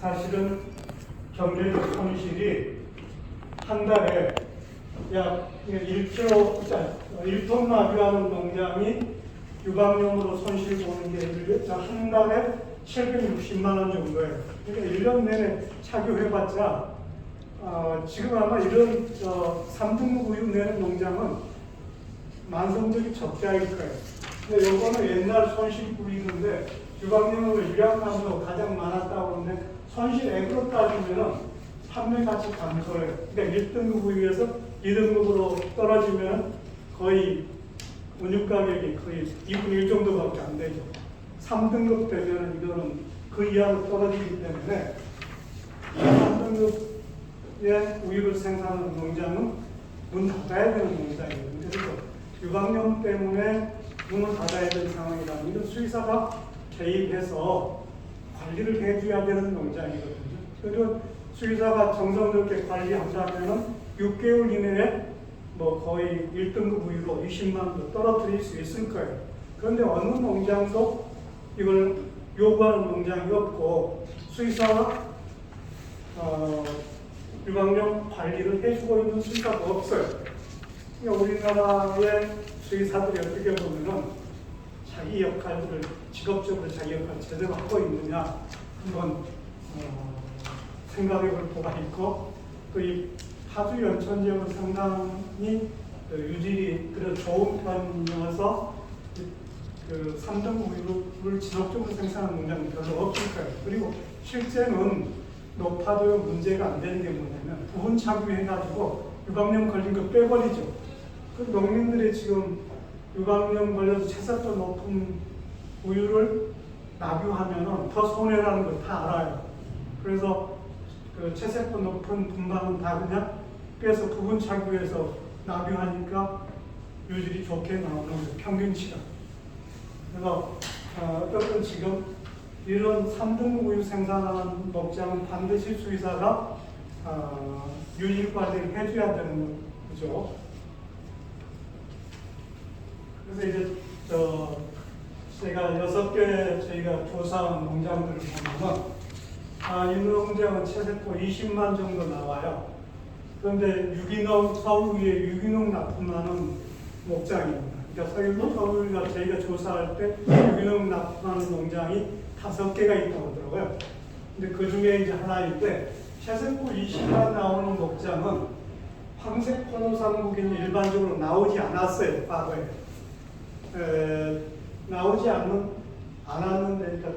사실은 경제적 손실이 한 달에 약 1톤 나비하는 농장이 유방염으로 손실 보는 게 한 달에 760만 원 정도예요. 그러니까 1년 내내 착유해봤자 지금 아마 이런 3등급 우유 내는 농장은 만성적이 적자일 거예요. 근데 요거는 옛날 손실구이인데 유방염으로 유약감도 가장 많았다고 하는데 손실액으로 따지면은 판매 가치 감소예요. 그러니까 1등급 우유에서 2등급으로 떨어지면 거의 운유 가격이 거의 2분의 1 정도밖에 안 되죠. 3등급 되면 이거는 그 이하로 떨어지기 때문에 3등급의 우유를 생산하는 농장은 문 닫아야 되는 농장이에요. 그래서 유방염 때문에 문을 닫아야 되는 상황이라면 이건 수의사가 개입해서 관리를 해줘야 되는 농장이거든요. 그리고 수의사가 정성스럽게 관리한다면 6개월 이내에 거의 1등급 우유로 20만 원 떨어뜨릴 수 있을 거예요. 그런데 어느 농장도 이걸 요구하는 농장이 없고 수의사가 유방염 관리를 해주고 있는 수의사가 없어요. 그러니까 우리나라의 수의사들이 어떻게 보면은 자기 역할들을 직업적으로 자기 역할을 제대로 하고 있느냐 한번 생각해 볼 필요가 있고 또 이 파주 연천지역은 상당히 유질이 그래도 좋은 편이어서 그 3등 우유를 지속적으로 생산하는 농장은 별로 없을 거예요. 그리고 실제는 노파도에 문제가 안 되는 게 뭐냐면 부분 착유해가지고 유방염 걸린 거 빼버리죠. 그 농민들이 지금 유방염 걸려서 채색도 높은 우유를 납유하면 더 손해라는 걸 다 알아요. 그래서 그 채색도 높은 분방은 다 그냥 빼서 부분 착유해서 납유하니까 유질이 좋게 나오는 거죠. 평균치가. 그래서 어떤 지금 이런 3등 우유 생산하는 목장은 반드시 수의사가 유질 관리를 해줘야 되는 거죠. 그래서 이제 제가 6개 저희가 조사한 농장들을 보면 이 농장은 채색도 20만 정도 나와요. 그런데 서울위에 유기농 납품하는 목장입니다. 그러니까 서울위가 저희가 조사할 때 유기농 납품하는 농장이 5개가 있다고 하더라고요. 근데 그 중에 이제 하나인데 채색도 20만 나오는 목장은 황색 포도상국이 일반적으로 나오지 않았어요. 과거에. 나오지 않았는데, 그러니까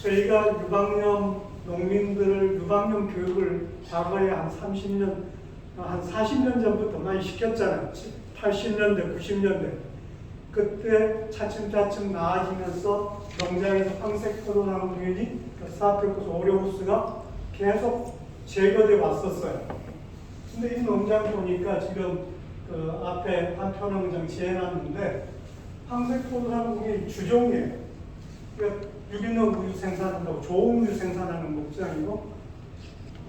저희가 유방염 농민들을 유방염 교육을 과거에 한 30년, 한 40년 전부터 많이 시켰잖아요. 80년대, 90년대. 그때 차츰차츰 나아지면서 농장에서 황색 포도나무균이 스타필코스 오레우스가 계속 제거돼 왔었어요. 근데 이 농장 보니까 지금 그 앞에 한편농장 지어놨는데 황색 포도나무균이 주종이에요. 그러니까 유기농 우유 생산한다고 좋은 우유 생산하는 목장이고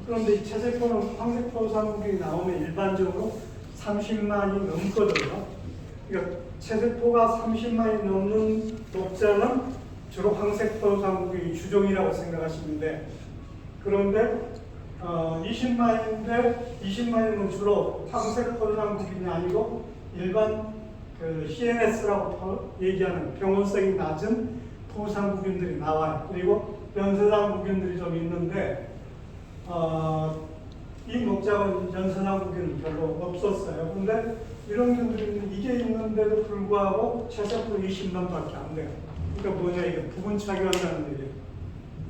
그런데 이 채색포는 황색 포도상국이 나오면 일반적으로 30만이 넘거든요. 그러니까 채색포가 30만이 넘는 목장은 주로 황색 포도상국이 주종이라고 생각하시면 돼. 그런데 20만인데 20만이면 주로 황색 포도상국이 아니고 일반 그 CNS라고 얘기하는 병원성이 낮은 포상국균들이 나와요. 그리고 연세상국균들이 좀 있는데 이 목장은 연세상국균은 별로 없었어요. 그런데 이런 균들이 이게 있는데도 불구하고 채색도 20만밖에 안 돼요. 그러니까 뭐냐 이게 부분 착유한다는 얘기예요.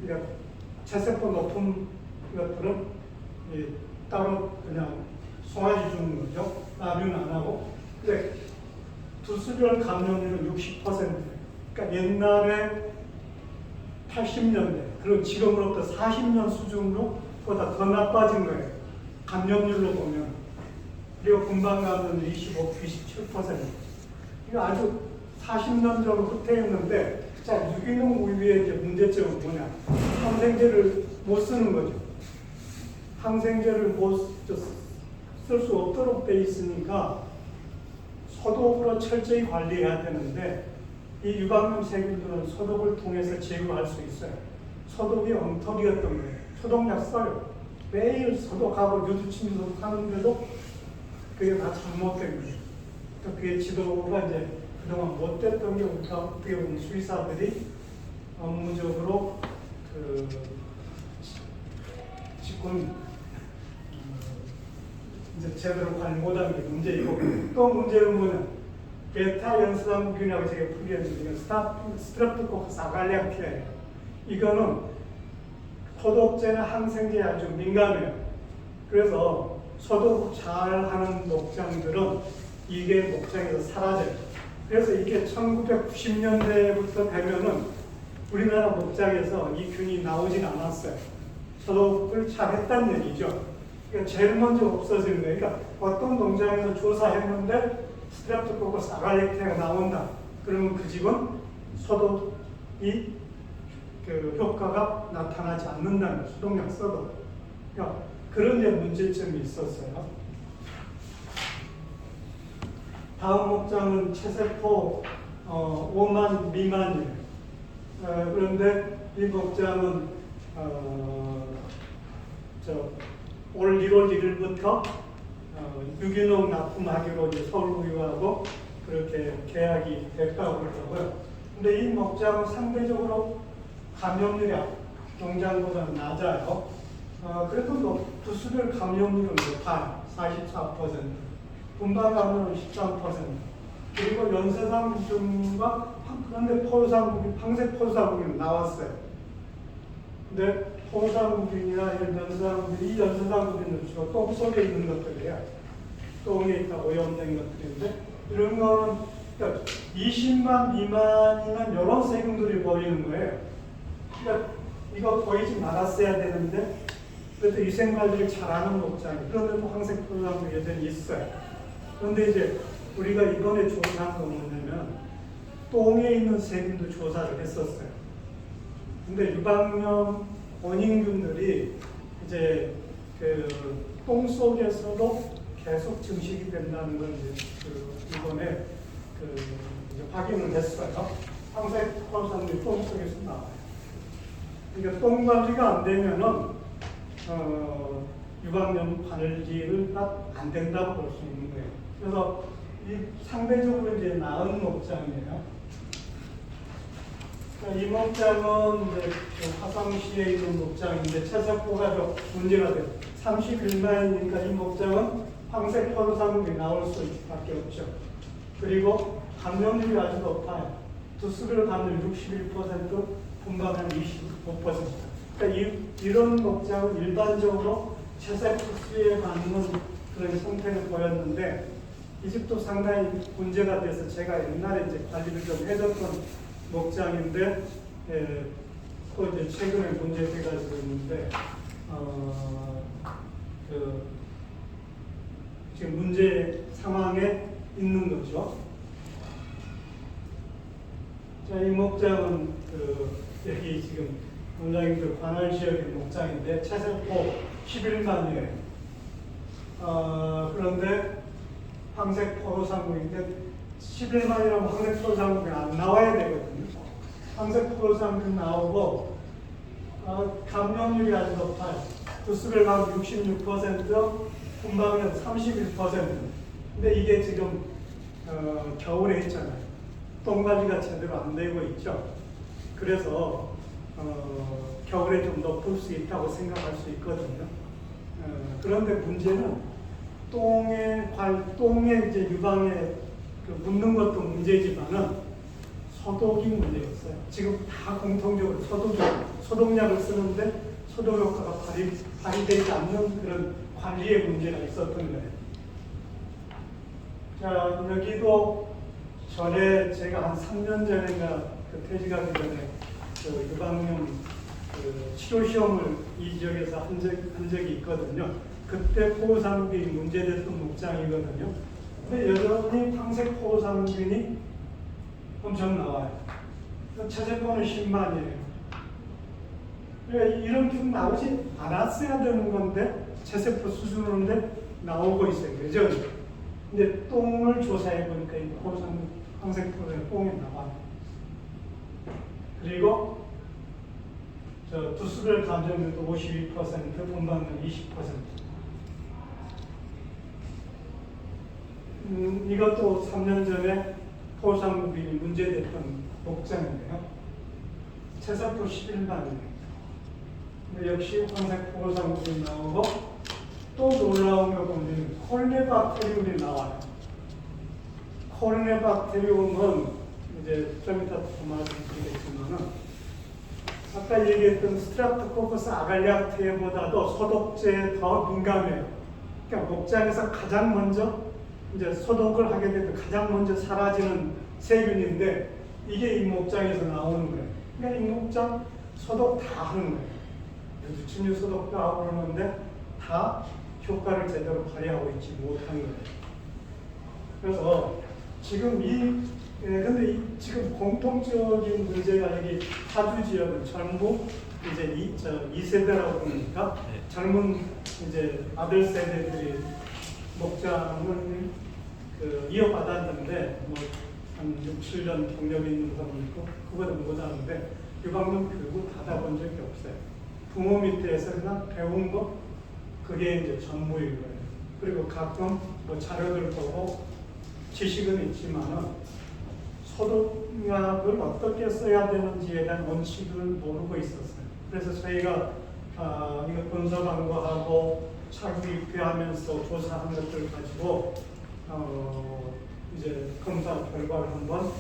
그러니까 채색도 높은 것들은 따로 그냥 송아지 주는 거죠. 납유는 안 하고. 근데 두수별 감염률은 60%예요. 그러니까 옛날에 80년대, 그리고 지금으로부터 40년 수준보다 더 나빠진 거예요. 감염률로 보면. 그리고 분방 감염률 25, 27%. 이거 아주 40년 전으로 후퇴했는데, 자, 유기농 우유의 이제 문제점은 뭐냐? 항생제를 못 쓰는 거죠. 항생제를 쓸 수 없도록 돼 있으니까 소독으로 철저히 관리해야 되는데 이 유방암 세균들은 소독을 통해서 제거할 수 있어요. 소독이 엉터리였던 거예요. 소독약 써요. 매일 소독하고 유두침 소독하는데도 그게 다 잘못된 거예요. 그러니까 그게 지도가 이제 그동안 못됐던 게 어떻게 보면 수의사들이 업무적으로 지금 이제 제대로 관리 못한 게 문제이고, 또 문제는 뭐냐, 베타 연산균이라고 제가 풀이했는데 스트랩토코커스 아갈레아피아예요. 이거는 소독제나 항생제에 아주 민감해요. 그래서 소독 잘하는 목장들은 이게 목장에서 사라져요. 그래서 이게 1990년대부터 되면은 우리나라 목장에서 이 균이 나오진 않았어요. 소독을 잘 했다는 얘기죠. 그러니까 제일 먼저 없어지는 거예요. 그러니까 어떤 농장에서 조사했는데 스트랩토코커스 아갈레아피아가 나온다. 그러면 그 집은 소독이 효과가 나타나지 않는다는 거예요. 소독약 써도. 그러니까 그런 데 문제점이 있었어요. 다음 목장은 체세포 5만 미만이에요. 그런데 이 목장은 올 1월 1일부터 유기농 납품하기로 이제 서울구유하고 그렇게 계약이 됐다고 그러더라고요. 근데 이 목장은 상대적으로 감염률이 농장보다는 낮아요. 그래도 부수별 감염률은 높아요. 44%. 분방 감염은 13%. 그리고 연쇄상중과 그런데 황색 포유상균이 나왔어요. 근데 포유상균이나 연쇄상균, 이 연쇄상균은 주로 똥 속에 있는 것들이에요. 똥에 있다 오염된 것들인데, 이런 거는 그러니까 20만 미만이면 이런 세균들이 보이는 거예요. 그러니까 이거 보이지 말았어야 되는데, 그래도 위생관리를 잘하는 목장이, 그런데도 황색 포유상균이 여전히 있어요. 그런데 이제 우리가 이번에 조사한 건 뭐냐면, 똥에 있는 세균도 조사를 했었어요. 근데 유방염 원인균들이 이제 똥 속에서도 계속 증식이 된다는 걸 이제 이번에 이제 확인을 했어요. 황색 포유상균이 똥 속에서 나와요. 그러니까 똥 관리가 안 되면은 유방염 관리가 안 된다고 볼 수 있는 거예요. 그래서 이 상대적으로 이제 나은 목장이에요. 이 목장은 이제 화성시에 있는 목장인데 체세포가 좀 문제가 돼요. 31만이니까 이 목장은 황색 포유상균이 나올 수밖에 없죠. 그리고 감염률이 아주 높아요. 두수별 감염 61%, 분방은 25%. 그러니까 이런 목장은 일반적으로 체세포 수에 맞는 그런 형태를 보였는데, 이 집도 상당히 문제가 돼서 제가 옛날에 이제 관리를 좀 해줬던 목장인데, 또 이제 최근에 문제가 있는데, 지금 문제 상황에 있는 거죠. 자, 이 목장은 여기 지금 원장님들 관할 지역의 목장인데 체세포 11만이에요. 그런데 황색 포유상균인데 11만이라면 황색 포유상균이 안 나와야 되거든요. 황색 포유상균 나오고 감염률이 아주 높아요. 두수별 감염 66%, 분방은 31%. 근데 이게 지금 겨울에 있잖아요. 똥 관리가 제대로 안 되고 있죠. 그래서 겨울에 좀 높을 수 있다고 생각할 수 있거든요. 그런데 문제는 똥에 이제 유방에 묻는 것도 문제지만은 소독이 문제였어요. 지금 다 공통적으로 소독약을 쓰는데 소독 효과가 발휘되지 않는 그런 관리의 문제가 있었던 거예요. 자, 여기도 전에 제가 한 3년 전인가 퇴직하기 전에 유방염 치료 시험을 이 지역에서 한 적이 있거든요. 그때 포유상균이 문제됐던 목장이거든요. 근데 여전히 황색 포유상균이 엄청 나와요. 체세포는 10만이에요. 그러니까 이런 균 나오지 않았어야 되는 건데 체세포 수준으로인데 나오고 있어요. 여전히. 근데 똥을 조사해 보니까 이 황색 포유상균 똥에 나와요. 그리고 두수별 감정률도 52%, 분방률 20%. 이것도 3년 전에 포상구빈이 문제됐던 목장인데요. 채석도 11만이에요. 역시 황색 포상구빈이 나오고 또 놀라운 거 보면 콜레박테리움이 나와요. 콜레박테리움은 이제 좀 이따 더 말씀드리겠지만은 아까 얘기했던 스트랍토코커스 아갈리아테보다도 소독제에 더 민감해요. 그러니까 목장에서 가장 먼저 이제 소독을 하게 되면 가장 먼저 사라지는 세균인데 이게 이 목장에서 나오는 거예요. 그러니까 이 목장 소독 다 하는 거예요. 유충류 소독도 하고 그러는데 다 효과를 제대로 발휘하고 있지 못한 거예요. 그래서 지금 근데 지금 공통적인 문제가 여기 파주 지역은 전부 이제 2세대라고 그러니까 젊은 이제 아들 세대들이 목장을 이어받았는데 한 6, 7년 경력이 있는 사람도 있고 그거보다 못하는데 유방암 교육을 받아본 적이 없어요. 부모 밑에서 그냥 배운 거 그게 이제 전부인 거예요. 그리고 가끔 자료들 보고 지식은 있지만은 소독약을 어떻게 써야 되는지에 대한 원칙을 모르고 있었어요. 그래서 저희가 이거 분석한 거하고 차후 입회하면서 조사한 것들 가지고 이제 검사 결과를 한번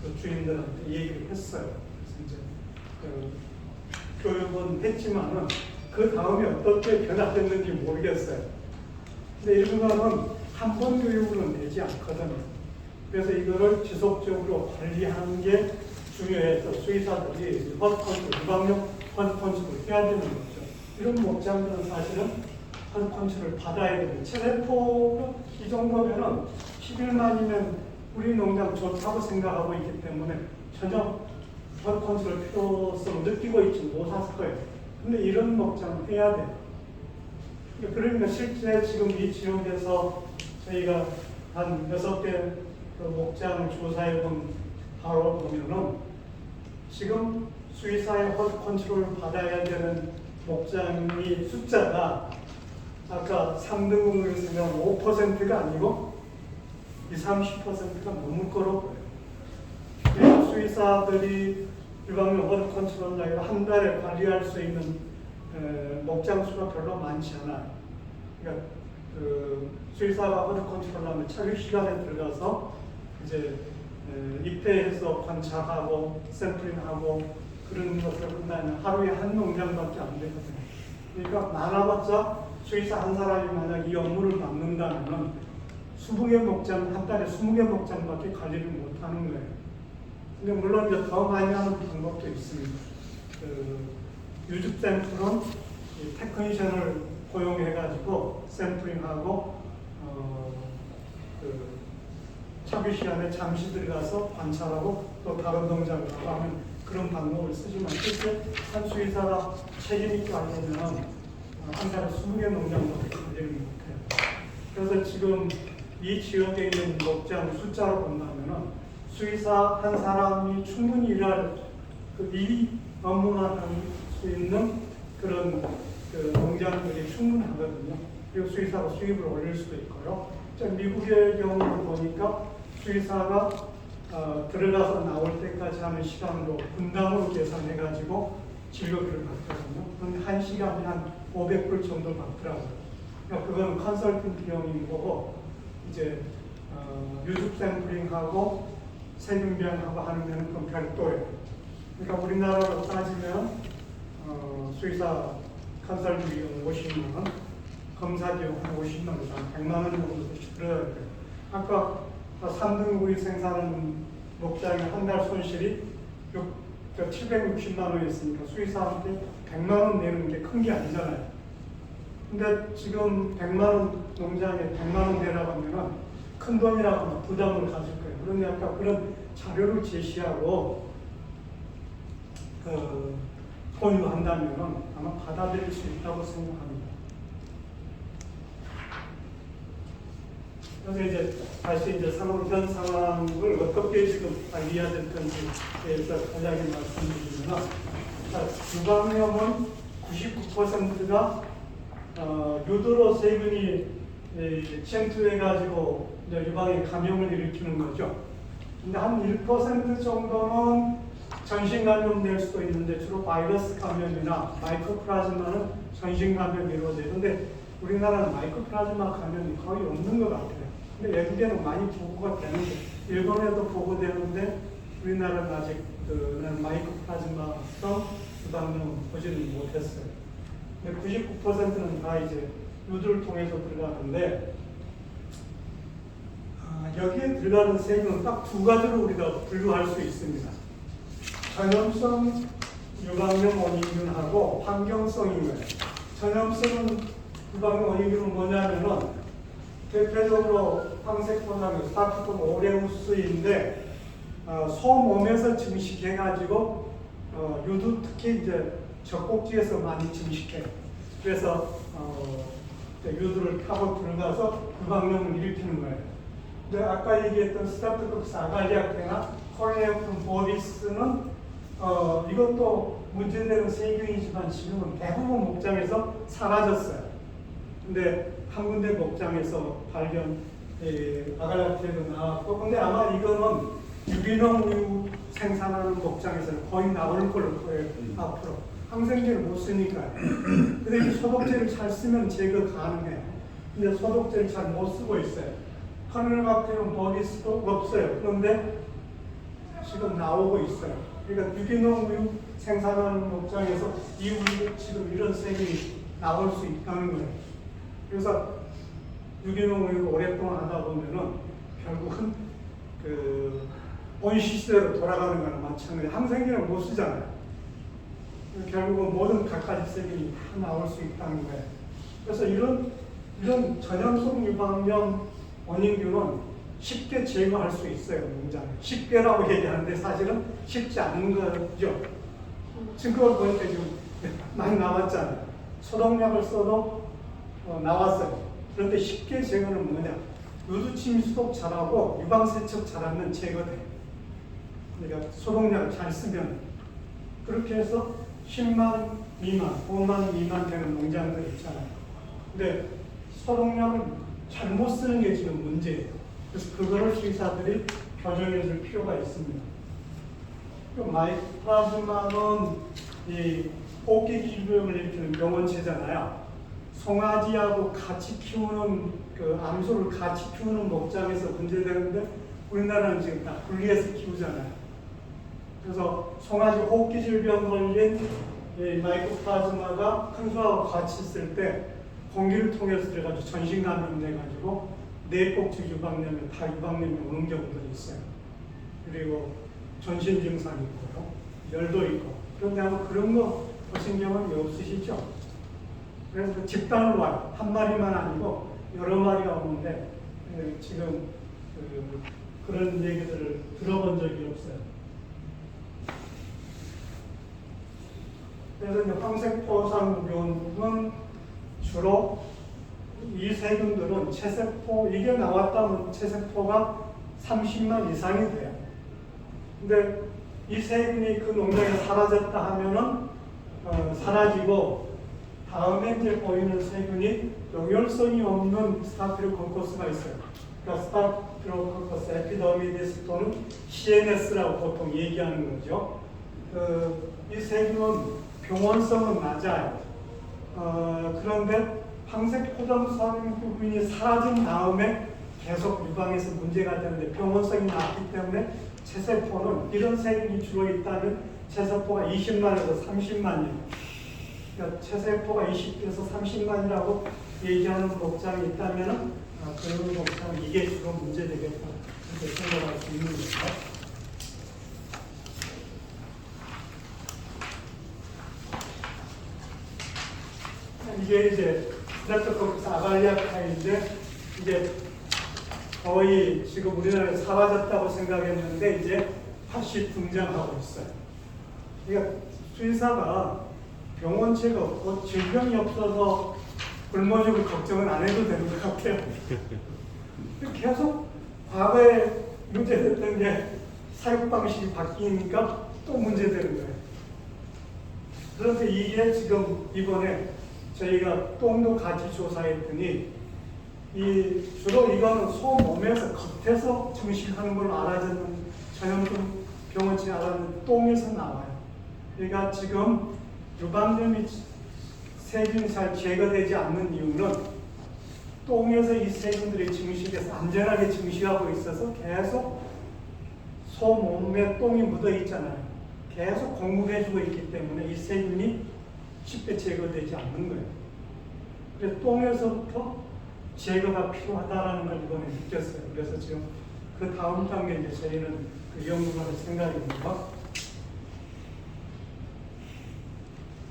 그 주인들한테 얘기를 했어요. 그래서 이제 교육은 했지만은 그 다음에 어떻게 변화됐는지 모르겠어요. 근데 일본은 한 번 교육으로 내지 않거든요. 그래서 이거를 지속적으로 관리하는 게 중요해서 수의사들이 유방용 펀치를 해야 되는 거죠. 이런 목장들은 사실은 펀치를 받아야 됩니다. 체내포가 이 정도면은 11만이면 우리 농장 좋다고 생각하고 있기 때문에 전혀 펀치를 필요성을 느끼고 있지 못할 거예요. 근데 이런 목장은 해야 돼요. 그러니까 실제 지금 이 지역에서 저희가 한 6개 그 목장 조사해본 바로 보면은 지금 수의사의 허드 컨트롤을 받아야 되는 목장이 숫자가 아까 3등급을 생각하면 5%가 아니고 20, 30%가 넘을 거로 보여요. 수의사들이 유방암 허드 컨트롤 한 달에 관리할 수 있는 목장 수가 별로 많지 않아요. 그러니까 수의사가 허드 컨트롤하면 착유 시간에 들어가서 이제 입회해서 관찰하고 샘플링하고 그런 것을 한다면 하루에 한 농장밖에 안 되거든요. 그러니까 많아봤자 수의사 한 사람이 만약 이 업무를 맡는다면 20개 목장, 한 달에 20개 목장밖에 관리를 못하는 거예요. 근데 물론 이제 더 많이 하는 방법도 있습니다. 유즙 샘플은 테크니션을 고용해가지고 샘플링하고 착유 시간에 잠시 들어가서 관찰하고 또 다른 동작을 하면 그런 방법을 쓰지만 실제 한 수의사가 책임 있게 하려면 한 달에 20개 농장밖에 관리를 못해요. 그래서 지금 이 지역에 있는 목장 숫자로 본다면 수의사 한 사람이 충분히 일할 이 업무만 할 수 있는 그런 농장들이 충분하거든요. 그리고 수의사가 수입을 올릴 수도 있고요. 미국의 경우를 보니까 수의사가 들어가서 나올 때까지 하는 시간으로 분담으로 계산해가지고 진료비를 받거든요. 그런데 한 시간에 한 500불 정도 받더라고요. 그러니까 그거는 컨설팅 비용인 거고 이제 유습 샘플링하고 세균병하고 하는 데는 그건 별도예요. 그러니까 우리나라로 따지면 수의사 컨설팅 비용 50만 원, 검사 비용 한 50만 원, 100만 원 정도 들어야 돼요. 아까 3등급이 생산하는 목장의 한 달 손실이 760만 원이었으니까 수의사한테 100만 원 내는 게 큰 게 아니잖아요. 근데 지금 100만 원 농장에 100만 원 내라고 하면 큰 돈이라고 부담을 가질 거예요. 그런데 아까 그런 자료를 제시하고 공유한다면 아마 받아들일 수 있다고 생각합니다. 그래서 이제 다시 이제 현 상황을 어떻게 지금 관리해야 될 건지에 대해서 간략히 말씀드리면, 유방염은 99%가 유두로 세균이 침투해가지고 유방에 감염을 일으키는 거죠. 근데 한 1% 정도는 전신 감염될 수도 있는데 주로 바이러스 감염이나 마이코플라즈마는 전신 감염이 이루어져요. 근데 우리나라는 마이코플라즈마 감염이 거의 없는 것 같아요. 근데 외국에는 많이 보고가 되는데, 일본에도 보고되는데 우리나라는 아직 마이코플라즈마성 유방염 보지는 못했어요. 근데 99%는 다 이제 유두를 통해서 들어가는데, 여기에 들어가는 세균은 딱 두 가지로 우리가 분류할 수 있습니다. 전염성 유방염 원인균하고 환경성인 거예요. 전염성 유방염 원인균은 뭐냐면은 대표적으로 황색포상 스타피톤 오레우스인데, 소몸에서 증식해가지고 유두 특히 이제 젖꼭지에서 많이 증식해요. 그래서 유두를 타고 들어가서 유방염을 일으키는 거예요. 근데 아까 얘기했던 스타피토코커스 아갈리아테나 콜레오프럼 보비스는 이것도 문제되는 세균이지만 지금은 대부분 목장에서 사라졌어요. 근데 한 군데 목장에서 발견 아갈리아테도 나왔고, 근데 아마 이거는 유기농 우유 생산하는 목장에서는 거의 나올 걸로 보여요. 앞으로 항생제를 못 쓰니까요. 근데 이 소독제를 잘 쓰면 제거 가능해요. 근데 소독제를 잘 못 쓰고 있어요. 카멜박테리움 버디스도 없어요. 그런데 지금 나오고 있어요. 그러니까 유기농 우유 생산하는 목장에서 이 우유도 지금 이런 세균이 나올 수 있다는 거예요. 그래서 유기농 우유를 오랫동안 하다 보면은 결국은 원시 시대로 돌아가는 거랑 마찬가지예요. 항생제를 못 쓰잖아요. 결국은 모든 갖가지 세균이 다 나올 수 있다는 거예요. 그래서 이런 전염성 유방염 원인균은 쉽게 제거할 수 있어요, 농장에. 쉽게라고 얘기하는데 사실은 쉽지 않은 거죠. 증거를 보니까 지금 많이 나왔잖아요. 소독약을 써도 나왔어요. 그런데 쉽게 제거는 뭐냐? 유두침 소독 잘하고 유방세척 잘하면 제거돼요. 그러니까 소독약을 잘 쓰면. 그렇게 해서 10만 미만, 5만 미만 되는 농장들 있잖아요. 근데 소독약을 잘못 쓰는 게 지금 문제예요. 그래서 그거를 수의사들이 교정해 줄 필요가 있습니다. 마이코플라즈마는 이 호흡기 질병을 일으키는 병원체잖아요. 송아지하고 같이 키우는 암소를 같이 키우는 목장에서 문제되는데 우리나라는 지금 다 분리해서 키우잖아요. 그래서 송아지 호흡기 질병 걸린 이 마이코플라즈마가 큰 소하고 같이 있을 때 공기를 통해서 들어가지고 전신 감염돼가지고 뇌꼭지 유방염에 다 유방염이 오는 경우들이 있어요. 그리고 전신 증상이 있고요, 열도 있고. 그런데 아마 그런 거 보신 경험이 없으시죠? 그래서 집단으로 와요. 한 마리만 아니고 여러 마리가 오는데 지금 그런 얘기들을 들어본 적이 없어요. 그래서 이제 황색포상균은 주로 이 세균들은 체세포, 이게 나왔다면 체세포가 30만 이상이 돼요. 근데 이 세균이 그 농장에 사라졌다 하면은 사라지고, 다음에 이제 보이는 세균이 용혈성이 없는 스타피로코커스가 있어요. 그러니까 스타피로코커스 에피더미디스 또는 CNS라고 보통 얘기하는 거죠. 이 세균은 병원성은 낮아요. 그런데 황색포상균이 사라진 다음에 계속 유방에서 문제가 되는데 병원성이 낮기 때문에 체세포는 이런 세균이 주로 있다면 체세포가 20만에서 30만이에요. 그러니까 체세포가 20에서 30만이라고 얘기하는 목장이 있다면 그런 목장은 이게 주로 문제되겠다 이렇게 생각할 수 있는 거죠. 이게 이제 스트레프토코커스 아갈리아카인데 이제 거의 지금 우리나라에 사라졌다고 생각했는데 이제 다시 등장하고 있어요. 그러니까 수의사가 병원체가 없고 질병이 없어서 굶어 죽을 걱정은 안 해도 되는 것 같아요. 계속 과거에 문제됐던 게 사육 방식이 바뀌니까 또 문제되는 거예요. 그런데 이게 지금 이번에 저희가 똥도 같이 조사했더니 주로 이거는 소 몸에서 겉에서 증식하는 걸로 알아듣는 전염병 병원치 알아듣는 똥에서 나와요. 그러니까 지금 유방염이 세균이 잘 제거되지 않는 이유는 똥에서 이 세균들이 증식해서 안전하게 증식하고 있어서 계속 소 몸에 똥이 묻어 있잖아요. 계속 공급해주고 있기 때문에 이 세균이 쉽게 제거되지 않는 거예요. 그래서 똥에서부터 제거가 필요하다라는 걸 이번에 느꼈어요. 그래서 지금 그 다음 단계 이제 저희는 그 연구를 할 생각입니다.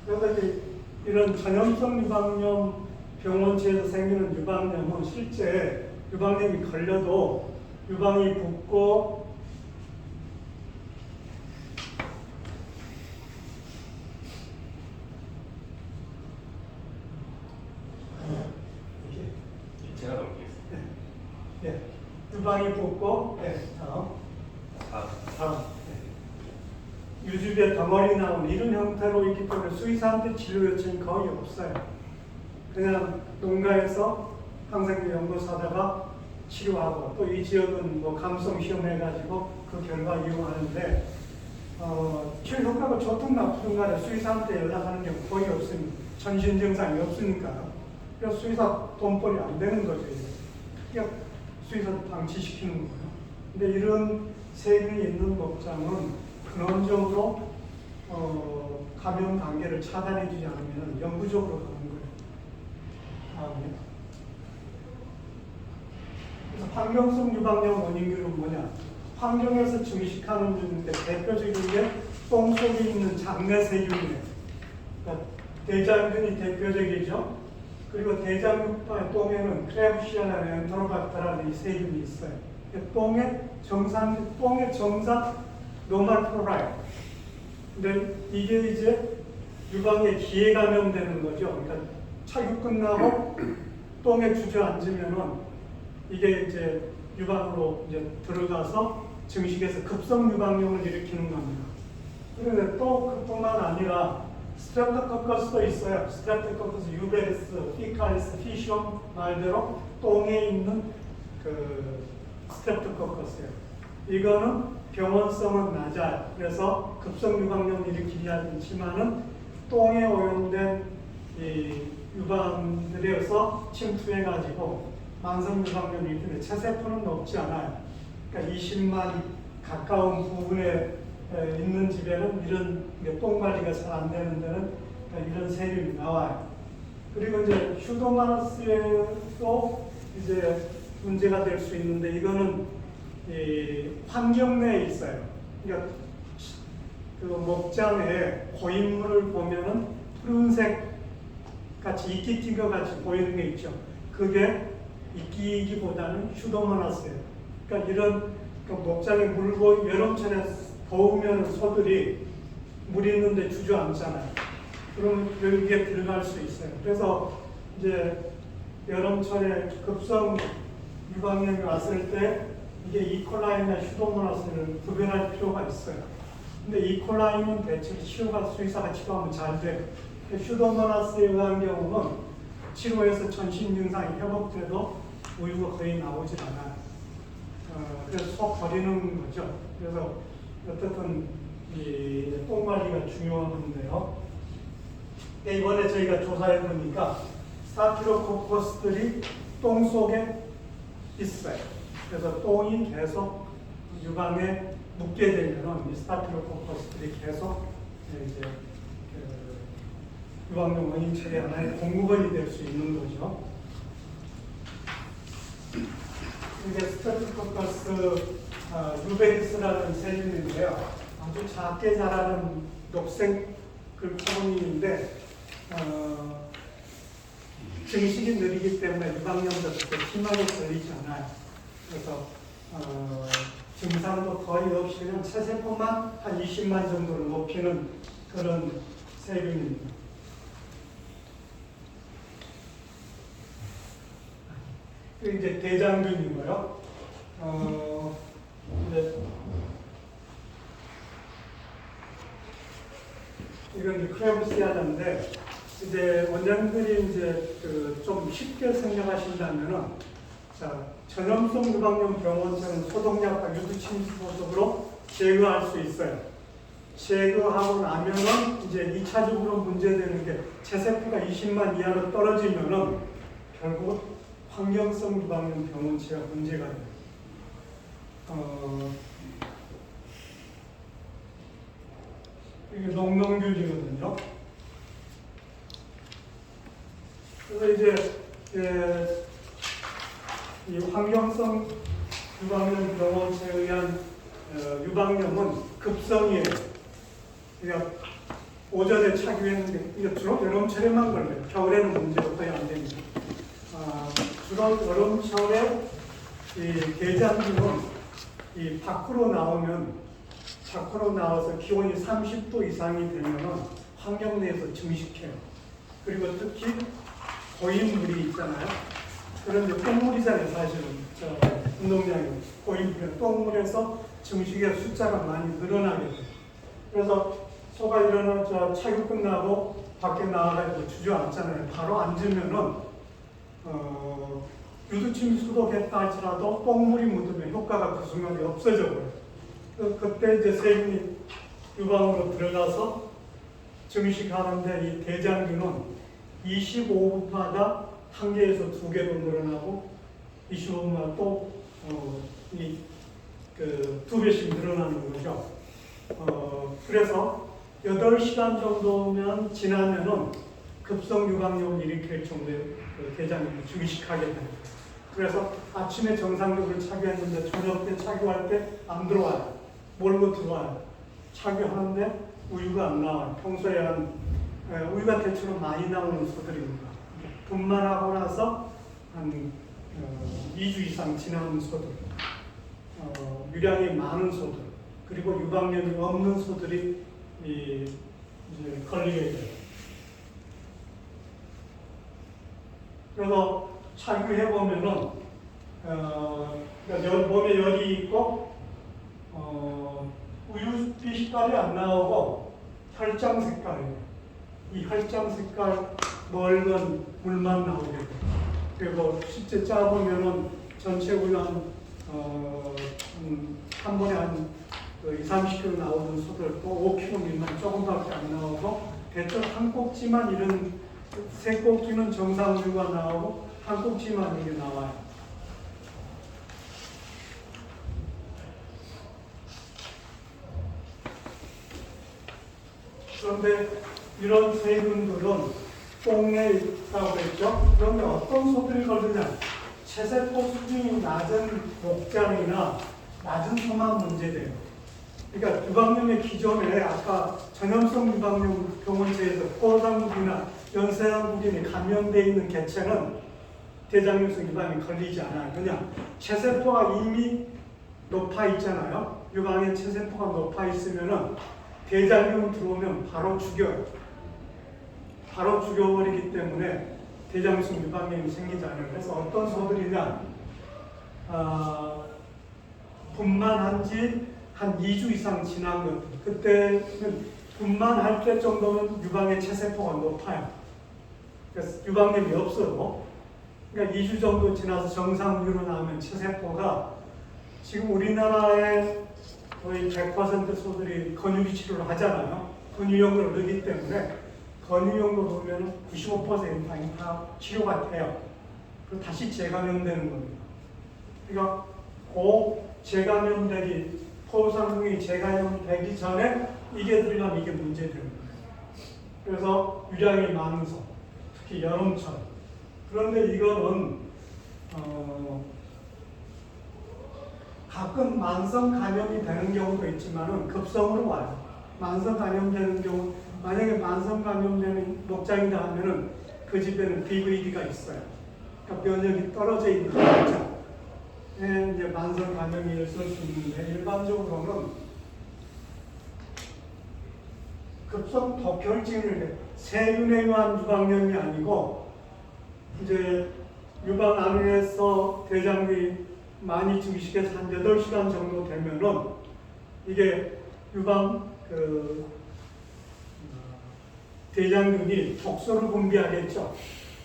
그래서 이제 이런 전염성 유방염 병원체에서 생기는 유방염은 실제 유방염이 걸려도 유방이 붓고 제가 넘기겠습니다. 예, 유방이 붓고 다음 유즙의 덩어리 나오는 이런 형태로 있기 때문에 수의사한테 치료 요청이 거의 없어요. 그냥 농가에서 항생 연구사다가 치료하고 또 이 지역은 뭐 감성 시험해가지고 그 결과 이용하는데 치료 효과가 좋든 나쁘든 간에 수의사한테 연락하는 경우 거의 없습니다. 전신 증상이 없으니까. 그래서 수의사 돈벌이 안 되는 거죠. 그러니까 수의사도 방치시키는 거예요. 근데 이런 세균이 있는 목장은 근원적으로 감염 단계를 차단해주지 않으면 영구적으로 가는 거예요. 다음에. 그래서 환경성 유방염 원인균은 뭐냐? 환경에서 증식하는 균인데 대표적인 게 똥 속에 있는 장내 세균이에요. 그러니까 대장균이 대표적이죠. 그리고 대장균의 똥에는 크레브시아나 엔테로박터라는 이 세균이 있어요. 똥의 정상 노멀 플로라이. 근데 이게 이제 유방에 기회 감염되는 거죠. 그러니까 착육 끝나고 똥에 주저앉으면은 이게 이제 유방으로 이제 들어가서 증식해서 급성 유방염을 일으키는 겁니다. 그런데 또 그뿐만 아니라 스트랩토코커스도 있어요. 스트랩토코커스 유베리스, 피칼리스, 피시엄 말대로 똥에 있는 그 스트랩토코커스예요. 이거는 병원성은 낮아요. 그래서 급성 유방염을 일으키지 않지만은 똥에 오염된 이 유방들에서 침투해가지고 만성 유방염이 일으키는데 체세포는 높지 않아요. 그러니까 20만 가까운 부분에 있는 집에는 이런 똥 관리가 잘 안 되는 데는 이런 세균이 나와요. 그리고 이제 슈도모나스에도 이제 문제가 될 수 있는데 이거는 이 환경 내에 있어요. 그러니까 그 목장에 고인물을 보면은 푸른색 같이 이끼 낀 것 같이 보이는 게 있죠. 그게 이끼기보다는 슈도모나스예요. 그러니까 이런 그 목장에 물고 여름철에 더우면 소들이 물 있는데 주저앉잖아요. 그러면 여기에 들어갈 수 있어요. 그래서 이제 여름철에 급성 유방염이 왔을 때 이게 이콜라이나 슈도모나스를 구별할 필요가 있어요. 근데 이콜라이는 대체 치료가 수의사가 치료하면 잘 돼요. 슈도모나스에 의한 경우는 치료해서 전신 증상이 회복돼도 우유가 거의 나오질 않아요. 그래서 속 버리는 거죠. 그래서 어쨌든 이 똥 관리가 중요한데요. 이번에 저희가 조사해 보니까 스타피로코커스들이 똥 속에 있어요. 그래서 똥이 계속 유방에 묻게 되면 이 스타피로코커스들이 계속 이제 유방염 원인 처리 하나의 공급원이 될 수 있는 거죠. 이게 스타피로코커스 유베리스라는 세균인데요. 아주 작게 자라는 녹색 콜oni인데 증식이 느리기 때문에 유방염도 그렇게 심하게 걸리지 않아요. 그래서 증상도 거의 없이 그냥 체세포만 한 20만 정도를 높이는 그런 세균입니다. 이제 대장균이고요. 이제 이건 이제 크레브시아자인데 이제 원장님들이 이제 좀 쉽게 생각하신다면은 자 전염성 유방염 병원체는 소독약과 유두침입 소독으로 제거할 수 있어요. 제거하고 나면은 이제 2차적으로 문제되는 게 체세포가 20만 이하로 떨어지면은 결국 환경성 유방염 병원체가 문제가 돼요. 이게 녹농균이거든요. 그래서 이제 이 환경성 유방염 병원체에 의한 유방염은 급성이에요. 그러니까 오전에 착유했는데 이게 주로 여름철에만 걸려요. 겨울에는 문제가 거의 안 됩니다. 주로 여름철에 이 대장균은 이 밖으로 나와서 기온이 30도 이상이 되면은 환경 내에서 증식해요. 그리고 특히 고인물이 있잖아요. 그런데 똥물이잖아요, 사실은. 운동장에 고인물, 똥물에서 증식의 숫자가 많이 늘어나게 돼요. 그래서 소가 일어나 착유 끝나고 밖에 나와가지고 주저앉잖아요. 바로 앉으면은 유두침 소독했다 할지라도 똥물이 묻으면 효과가 그 순간에 없어져 버려요. 그때 이제 세균이 유방으로 들어가서 증식하는데 이 대장균은 25분마다 1개에서 2개로 늘어나고 25분마다 또 2배씩 늘어나는 거죠. 그래서 8시간 정도면 지나면은 급성 유방염을 일으킬 정도의 대장균이 증식하게 됩니다. 그래서 아침에 정상적으로 착유했는데 저녁 때 착유할 때 안 들어와요. 몰고 들어와요. 착유하는데 우유가 안 나와요. 평소에 우유가 대체로 많이 나오는 소들입니다. 분만하고 나서 한 2주 이상 지나는 소들, 유량이 많은 소들, 그리고 유방염이 없는 소들이 이제 걸리게 돼요. 그래서 착유해보면은, 그러니까 몸에 열이 있고, 우유빛 색깔이 안 나오고, 혈장 색깔이에요. 이 혈장 색깔 맑은 물만 나오게 돼요. 그리고 실제 짜보면은 전체 우유 한 번에 한 20-30kg 나오는 소들도 5kg 미만 조금밖에 안 나오고, 대충 한 꼭지만 이런 세 꼭지는 정상 우유가 나오고 한 꼭지만 이게 나와요. 그런데 이런 세균들은 똥에 있다고 했죠. 그런데 어떤 소들이 걸리냐? 체세포 수준이 낮은 목장이나 낮은 소만 문제돼요. 그러니까 유방염의 기존에 아까 전염성 유방염 병원체에서 포상물이나 연쇄항물질이 감염되어 있는 개체는 대장균성 유방염이 걸리지 않아요. 그냥 체세포가 이미 높아 있잖아요. 유방의 체세포가 높아 있으면은 대장균 들어오면 바로 죽여요. 바로 죽여버리기 때문에 대장균성 유방염이 생기지 않아요. 그래서 어떤 소들이냐, 분만한 지 한 2주 이상 지난 것, 그때는 분만할 때 정도면 유방의 체세포가 높아요. 그래서 유방염이 없어도, 그러니까 2주 정도 지나서 정상으로 나오면 체세포가 지금 우리나라의 거의 100% 소들이 건유기 치료를 하잖아요. 근육용으로 넣기 때문에 건유용으로 넣으면 95% 다 치료가 돼요. 그리고 다시 재감염되는 겁니다. 그러니까 그 재감염되기, 포상공이 재감염되기 전에 이게 들어가면 이게 문제되는 거예요. 그래서 유량이 많은 소, 특히 여름철. 그런데 이거는 가끔 만성 감염이 되는 경우도 있지만은 급성으로 와요. 만성 감염되는 경우, 만약에 만성 감염되는 목장이다 하면은 그 집에는 DVD가 있어요. 그러니까 면역이 떨어져 있는 목장. 이제 만성 감염이 있을 수 있는데, 일반적으로는 급성 독혈증을 세균에 의한 유방염이 아니고 이제 유방 안에서 대장균이 많이 증식해서 한 8시간 정도 되면은 이게 유방 대장균이 독소를 분비하겠죠.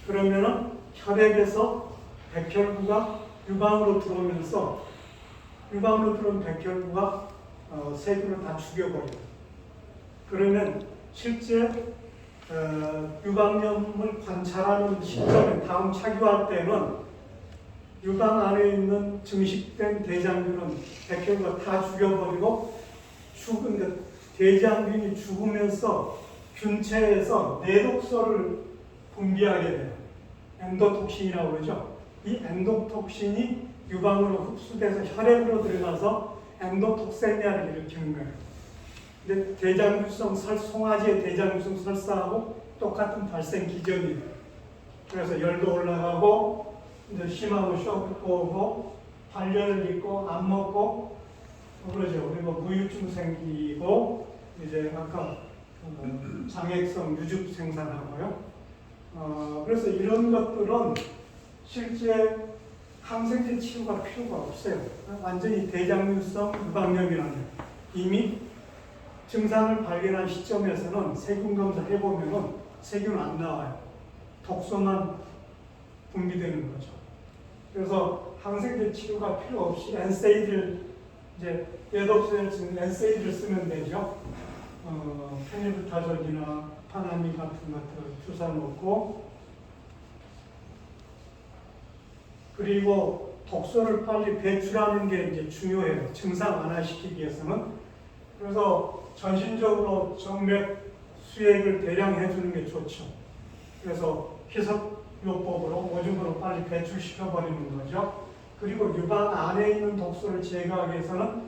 그러면은 혈액에서 백혈구가 유방으로 들어오면서 유방으로 들어온 백혈구가 세균을 다 죽여버려요. 그러면 실제 유방염을 관찰하는 시점에 다음 착유할 때는 유방 안에 있는 증식된 대장균은 백혈구가 다 죽여버리고 죽은 대장균이 죽으면서 균체에서 내독소를 분비하게 돼요. 엔도톡신이라고 그러죠. 이 엔도톡신이 유방으로 흡수돼서 혈액으로 들어가서 엔도톡세미아를 일으키는 거예요. 근데 대장균성 송아지의 대장균성 설사하고 똑같은 발생 기전이에요. 그래서 열도 올라가고 이제 심하고 쇼크 오고 발열을 입고 안 먹고 그러죠. 그리고 무유증 생기고 이제 아까 장액성 유즙 생산하고요. 그래서 이런 것들은 실제 항생제 치료가 필요가 없어요. 완전히 대장균성 유방염이라는 이미 증상을 발견한 시점에서는 세균 검사 해보면은 세균은 안 나와요. 독소만 분비되는 거죠. 그래서 항생제 치료가 필요 없이 엔세이드를 이제 얘도 엔세이드를 쓰면 되죠. 페닐부타졸이나 파나미 같은 것들을 주사 놓고 그리고 독소를 빨리 배출하는 게 이제 중요해요. 증상 완화시키기 위해서는. 그래서 전신적으로 정맥 수액을 대량 해주는 게 좋죠. 그래서 희석요법으로 오줌으로 빨리 배출시켜 버리는 거죠. 그리고 유방 안에 있는 독소를 제거하기 위해서는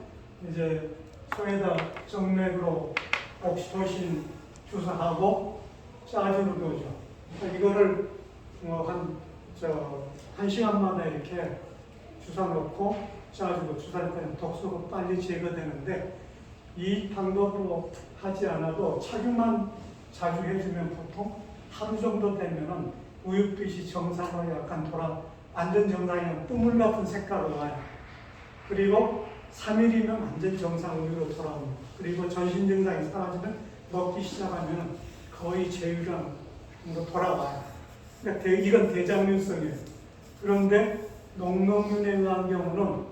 이제 소에다 정맥으로 옥시토신 주사하고 짜주를 넣죠. 그러니까 이거를 한 시간마다 이렇게 주사 놓고 짜주고 주사를 때는 독소가 빨리 제거되는데 이 방법으로 하지 않아도 착유만 자주 해주면 보통 하루 정도 되면은 우윳빛이 정상으로 약간 완전 정상이면 뜨물 같은 색깔로 와요. 그리고 3일이면 완전 정상으로 돌아옵니다. 그리고 전신 증상이 사라지면 먹기 시작하면 거의 제유랑 돌아와요. 그러니까 이건 대장균성이에요. 그런데 녹농균에 의한 경우는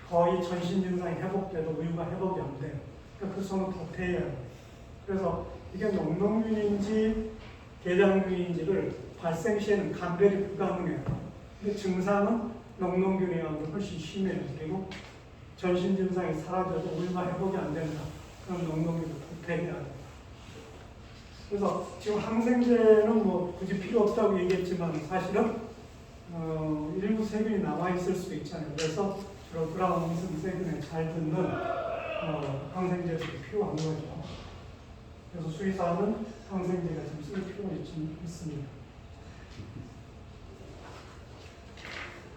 거의 전신 증상이 회복돼도 우유가 회복이 안 돼요. 그러니까 그 손은 도태해야 해요. 그래서 이게 녹농균인지 대장균인지를 발생 시에는 감별이 불가능해요. 근데 증상은 녹농균에 의하면 훨씬 심해요. 그리고 전신 증상이 사라져도 우유가 회복이 안 된다. 그럼 녹농균을 도태해야 돼요. 그래서 지금 항생제는 뭐 굳이 필요 없다고 얘기했지만 사실은 일부 세균이 남아있을 수 있잖아요. 그래서 주로 브라운슨 세균에 잘 듣는 항생제들이 필요한 거죠. 그래서 수의사는 항생제가 좀 쓸 필요가 있습니다.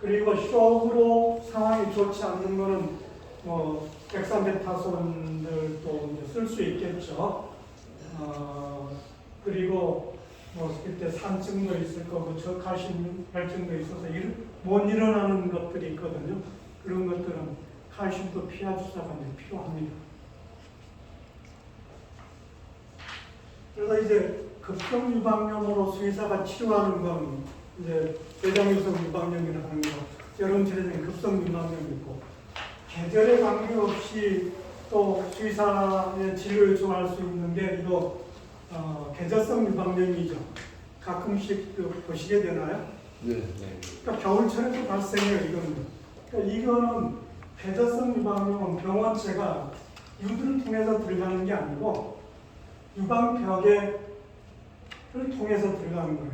그리고 쇼크로 상황이 좋지 않는 거는 덱산메타손들도 쓸 수 있겠죠. 그리고 그때 산증도 있을 거고 저칼슘 혈증도 있어서 못 일어나는 것들이 있거든요. 그런 것들은 칼슘도 피하 주사가 필요합니다. 그래서 이제 급성 유방염으로 수의사가 치료하는 건 이제 대장균성 유방염이라고 하는 거, 여름철에는 급성 유방염이 있고 계절에 관계없이 또 수의사의 치료를 요청할 수 있는 게 이거 계절성 유방염이죠. 가끔씩 보시게 되나요? 네. 그러니까 겨울철에도 발생해요. 이거는 계절성 유방염은 병원체가 유두를 통해서 들어가는 게 아니고 유방벽을 통해서 들어가는 거예요.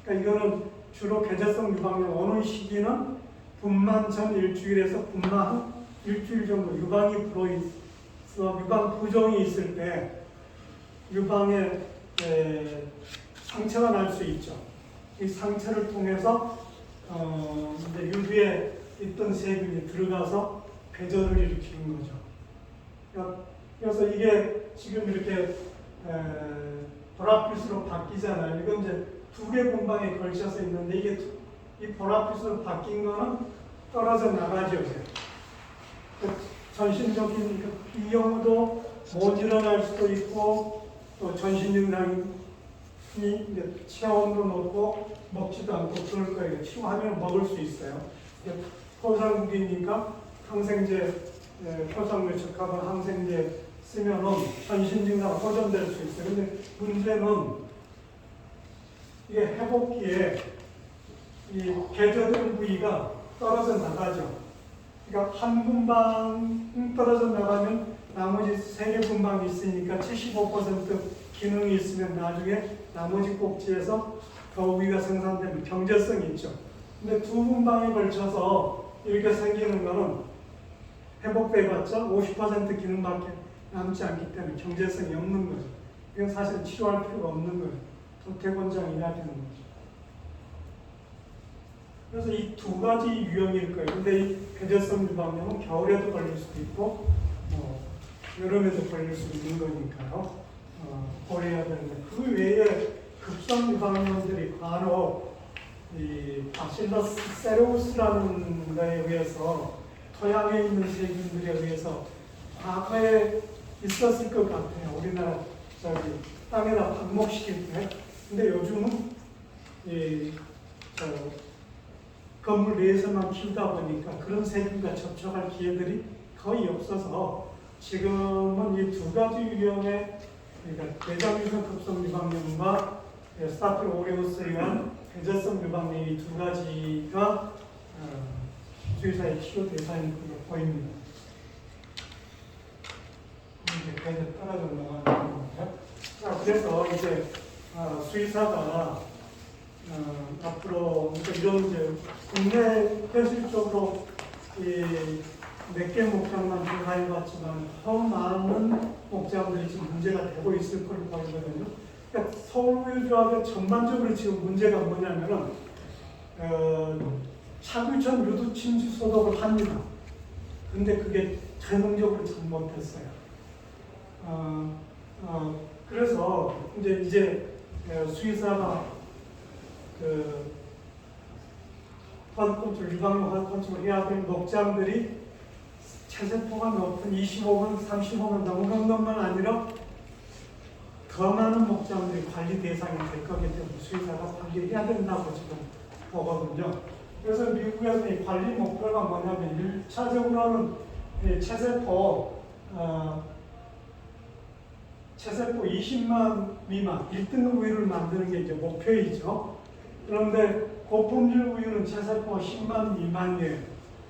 그러니까 이거는 주로 계절성 유방염 오는 시기는 분만 전 일주일에서 분만 후 일주일 정도 유방이 불어있어 유방 부종이 있을 때 유방에 상처가 날 수 있죠. 이 상처를 통해서 이제 유두에 있던 세균이 들어가서 궤절을 일으키는 거죠. 그래서 이게 지금 이렇게 보랏빛으로 바뀌잖아요. 이건 이제 두 개 분방에 걸쳐서 있는데 이게 이 보랏빛으로 바뀐 거는 떨어져 나가죠. 전신적인 비용도 못 일어날 수도 있고 또 전신 증상이 체온도 높고 먹지도 않고 그럴 거예요. 치료하면 먹을 수 있어요. 포상국이니까 항생제, 포상물 적합한 항생제 쓰면은 전신 증상 보존될 수 있어요. 근데 문제는 이게 회복기에 이 개저된 부위가 떨어져 나가죠. 그러니까 한 분방 떨어져 나가면 나머지 세 개 분방이 있으니까 75% 기능이 있으면 나중에 나머지 꼭지에서 더 우위가 생산되는 경제성이 있죠. 근데 두 분방에 걸쳐서 이렇게 생기는 거는 회복돼봤자 50% 기능밖에 남지 않기 때문에 경제성이 없는 거죠. 이건 사실 치료할 필요가 없는 거예요. 도태권장이어야 되는 거죠. 그래서 이 두 가지 유형일 거예요. 근데 이 궤재성 유방염은 겨울에도 걸릴 수도 있고 여름에도 걸릴 수 있는 거니까요. 고려해야 되는데 그 외에 급성 유방염들이 바로 이 바실러스 세로우스라는 거에 의해서 토양에 있는 세균들에 의해서 과거에 있었을 것 같아요. 우리나라 땅에다 방목시킬 때. 근데 요즘은 건물 내에서만 키우다 보니까 그런 세균과 접촉할 기회들이 거의 없어서 지금은 이 두 가지 유형의 그러니까 내장유선 급성 유방염과 스타필로오레우스에 의한 궤재성 유방염 이 두 가지가 수의사의 치료 대상인 걸로 보입니다. 이제 궤재 떨어져 나가는 거고요. 자, 그래서 이제 수의사가 앞으로 이런 이제 국내 현실적으로 몇 개 목장만 조사해봤지만 더 많은 목장들이 지금 문제가 되고 있을 걸로 보이거든요. 그러니까 서울우유조합의 전반적으로 지금 문제가 뭐냐면은 차규천 유두침지 소독을 합니다. 근데 그게 전형적으로 잘못됐어요. 그래서 이제 수의사가 화학건축, 유방염 화학건축을 해야 될 목장들이 체세포가 높은 25번, 35번 넘은 것만 아니라 더 많은 목장들이 관리 대상이 될 거기 때문에 수의사가 관리해야 된다고 지금 보거든요. 그래서 미국에서 이 관리 목표가 뭐냐면 1차적으로는 체세포 20만 미만 1등급 우유를 만드는 게 이제 목표이죠. 그런데 고품질 우유는 체세포 10만 미만이에요.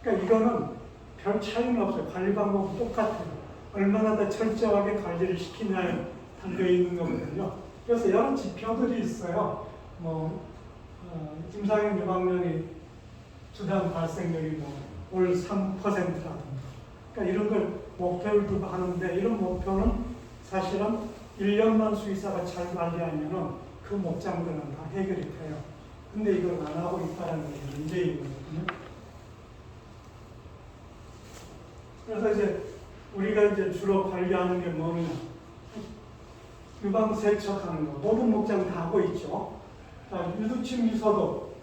그러니까 이거는 별 차이는 없어요. 관리 방법은 똑같아요. 얼마나 더 철저하게 관리를 시키냐에 달려있는 거거든요. 그래서 여러 지표들이 있어요. 임상형 유방염이 주당 발생률이 올 3%라든가. 그러니까 이런 걸 목표를 두고 하는데 이런 목표는 사실은 1년만 수의사가 잘 관리하면은 그 목장들은 다 해결이 돼요. 근데 이걸 안 하고 있다는 게 문제인 거거든요. 그래서 이제 우리가 이제 주로 관리하는 게 뭐냐? 유방 세척하는 거. 모든 목장 다 하고 있죠. 유두침 유소독,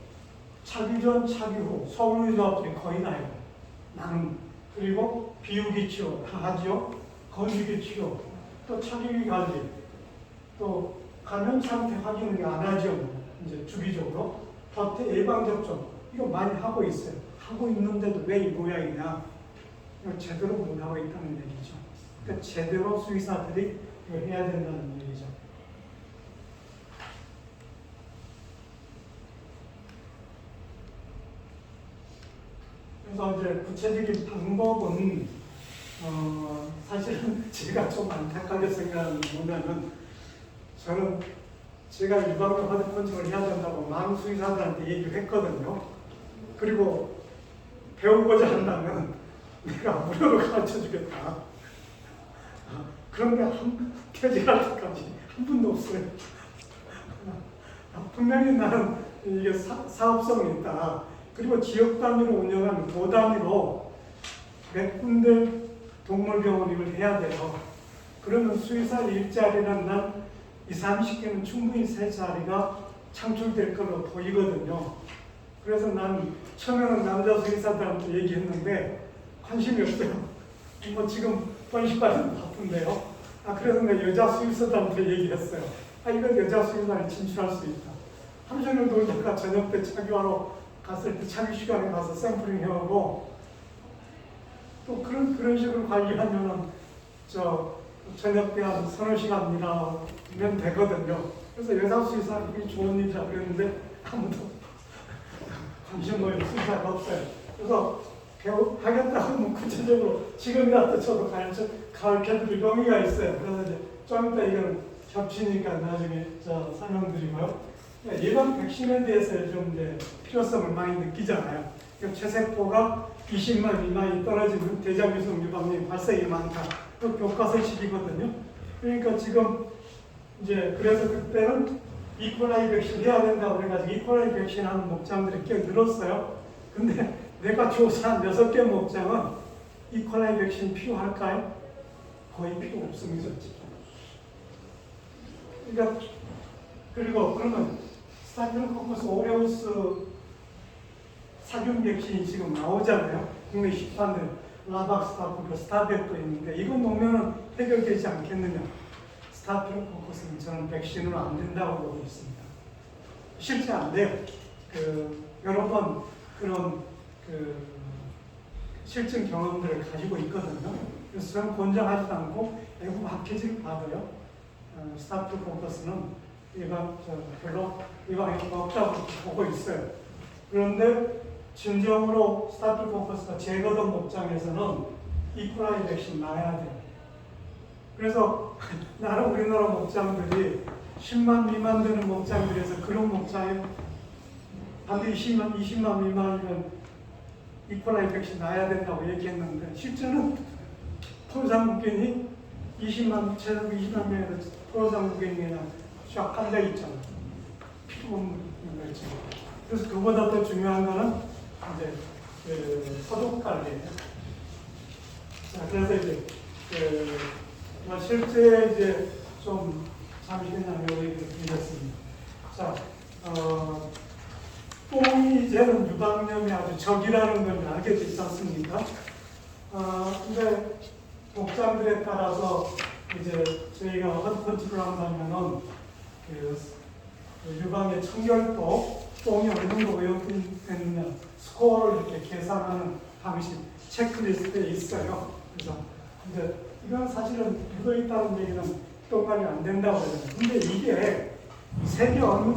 차기 전, 차기 후, 서울유조합들이 거의 다 해요. 나는. 그리고 비우기 치료 다 하죠. 건조기 치료, 또 차기위 관리, 또 감염 상태 확인을 안 하죠. 이제 주기적으로. 겉에 예방접종, 이거 많이 하고 있어요. 하고 있는데도 왜 이 모양이냐? 이거 제대로 못하고 있다는 얘기죠. 그러니까 제대로 수의사들이 이걸 해야 된다는 얘기죠. 그래서 이제 구체적인 방법은 사실은 제가 좀 안타깝게 생각하는 뭐냐면 저는 제가 유방암 화학건축을 해야 된다고 많은 수의사들한테 얘기를 했거든요. 그리고 배우고자 한다면 내가 무료로 가르쳐 주겠다. 그런데 퇴직할 때까지 한 분도 없어요. 분명히 나는 이게 사업성이 있다. 그리고 지역 단위로 운영하는 도 단위로 몇 군데 동물병원을 해야 돼요. 그러면 수의사 일자리는 난 20, 30개는 충분히 새 자리가 창출될 걸로 보이거든요. 그래서 난 처음에는 남자 수의사들한테 얘기했는데 관심이 없어요. 뭐 지금 번식까지 바쁜데요. 그래서 내가 여자 수의사들한테 얘기했어요. 이건 여자 수의사를 진출할 수 있다. 하루 종일 놀다가 저녁 때 착유하러 갔을 때 착유 시간에 가서 샘플링 해오고 또 그런 식으로 관리하면은 저녁 때 한 서너 시간 일하면 되거든요. 그래서 여자 수의사는 좋은 일이라 그랬는데 아무도 관심 모임 수의사가 없어요. 그래서 하겠다고 하면 구체적으로 지금이라도 저도 가르쳐드릴 의미가 있어요. 그래서 이제 좀 이따 이건 겹치니까 나중에 설명드리고요. 예방 백신에 대해서 좀 이제 필요성을 많이 느끼잖아요. 체세포가 20만 미만이 떨어지면 대장유성 유방암이 발생이 많다. 그 교과서식이거든요. 그러니까 지금 이제 그래서 그때는 이콜라이 백신 해야 된다고 그래가지고 이콜라이 백신 하는 목장들이 꽤 늘었어요. 근데 내가 조사한 6개 목장은 이콜라이 백신 필요할까요? 거의 필요 없습니다. 그러니까 그리고 그러면 스타필로코커스 오레우스 사균 백신이 지금 나오잖아요. 국내 시판들 라박스타프, 스타백도 있는데 이거 놓으면 해결되지 않겠느냐? 스타필로코커스는 저는 백신으로 안 된다고 보고 있습니다. 실제 안 돼요. 여러 번 그런 실증 경험들을 가지고 있거든요. 그래서 저는 권장하지도 않고 외국 학회지를 받아요. 스타필로코커스는 별로 예방이 없다고 보고 있어요. 그런데 진정으로 스타필로코커스가 제거된 목장에서는 이콜라이 백신 놔야 돼요. 그래서 나름 우리나라 목장들이 10만 미만 되는 목장들에서 그런 목장에 반드시 20만 미만이면 이콜라이 백신 놔야 된다고 얘기했는데 실제는 토상국균이 최소 20만 명에서 토상국균이 그냥 쫙 깔려 있잖아요. 필요 없는 거죠. 그래서 그보다 더 중요한 거는 이제 소독 관리예요. 자, 그래서 이제 실제 이제 좀 잠시 그냥 얘기를 드렸습니다. 자, 똥이 이제는 유방염이 아주 적이라는 걸 알게 되지 않습니까? 근데 목장들에 따라서 이제 저희가 어떤 컨트롤 한다면은 유방의 청결도, 똥이 어느 정도 오염됐느냐 스코어를 이렇게 계산하는 방식, 체크리스트에 있어요. 그래서 근데 이건 사실은 묻어 있다는 얘기는 똥관이 안 된다고 해요. 근데 이게 세계 어느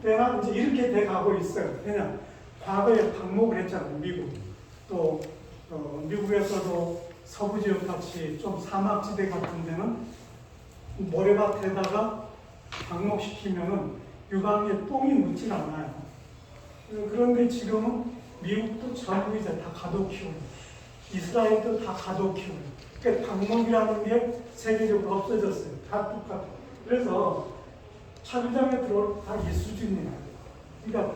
데나 이제 이렇게 돼 가고 있어요. 그냥 과거에 방목을 했잖아요. 미국. 또 미국에서도 서부 지역 같이 좀 사막지대 같은 데는 모래밭에다가 방목시키면은 유방에 똥이 묻질 않아요. 그런데 지금은 미국도 전부 이제 다 가둬 키워요. 이스라엘도 다 가둬 키워요. 그러니까 방목이라는 게 세계적으로 없어졌어요. 다 똑같아요. 그래서 차주장에 들어올 다 이 수준이에요. 그러니까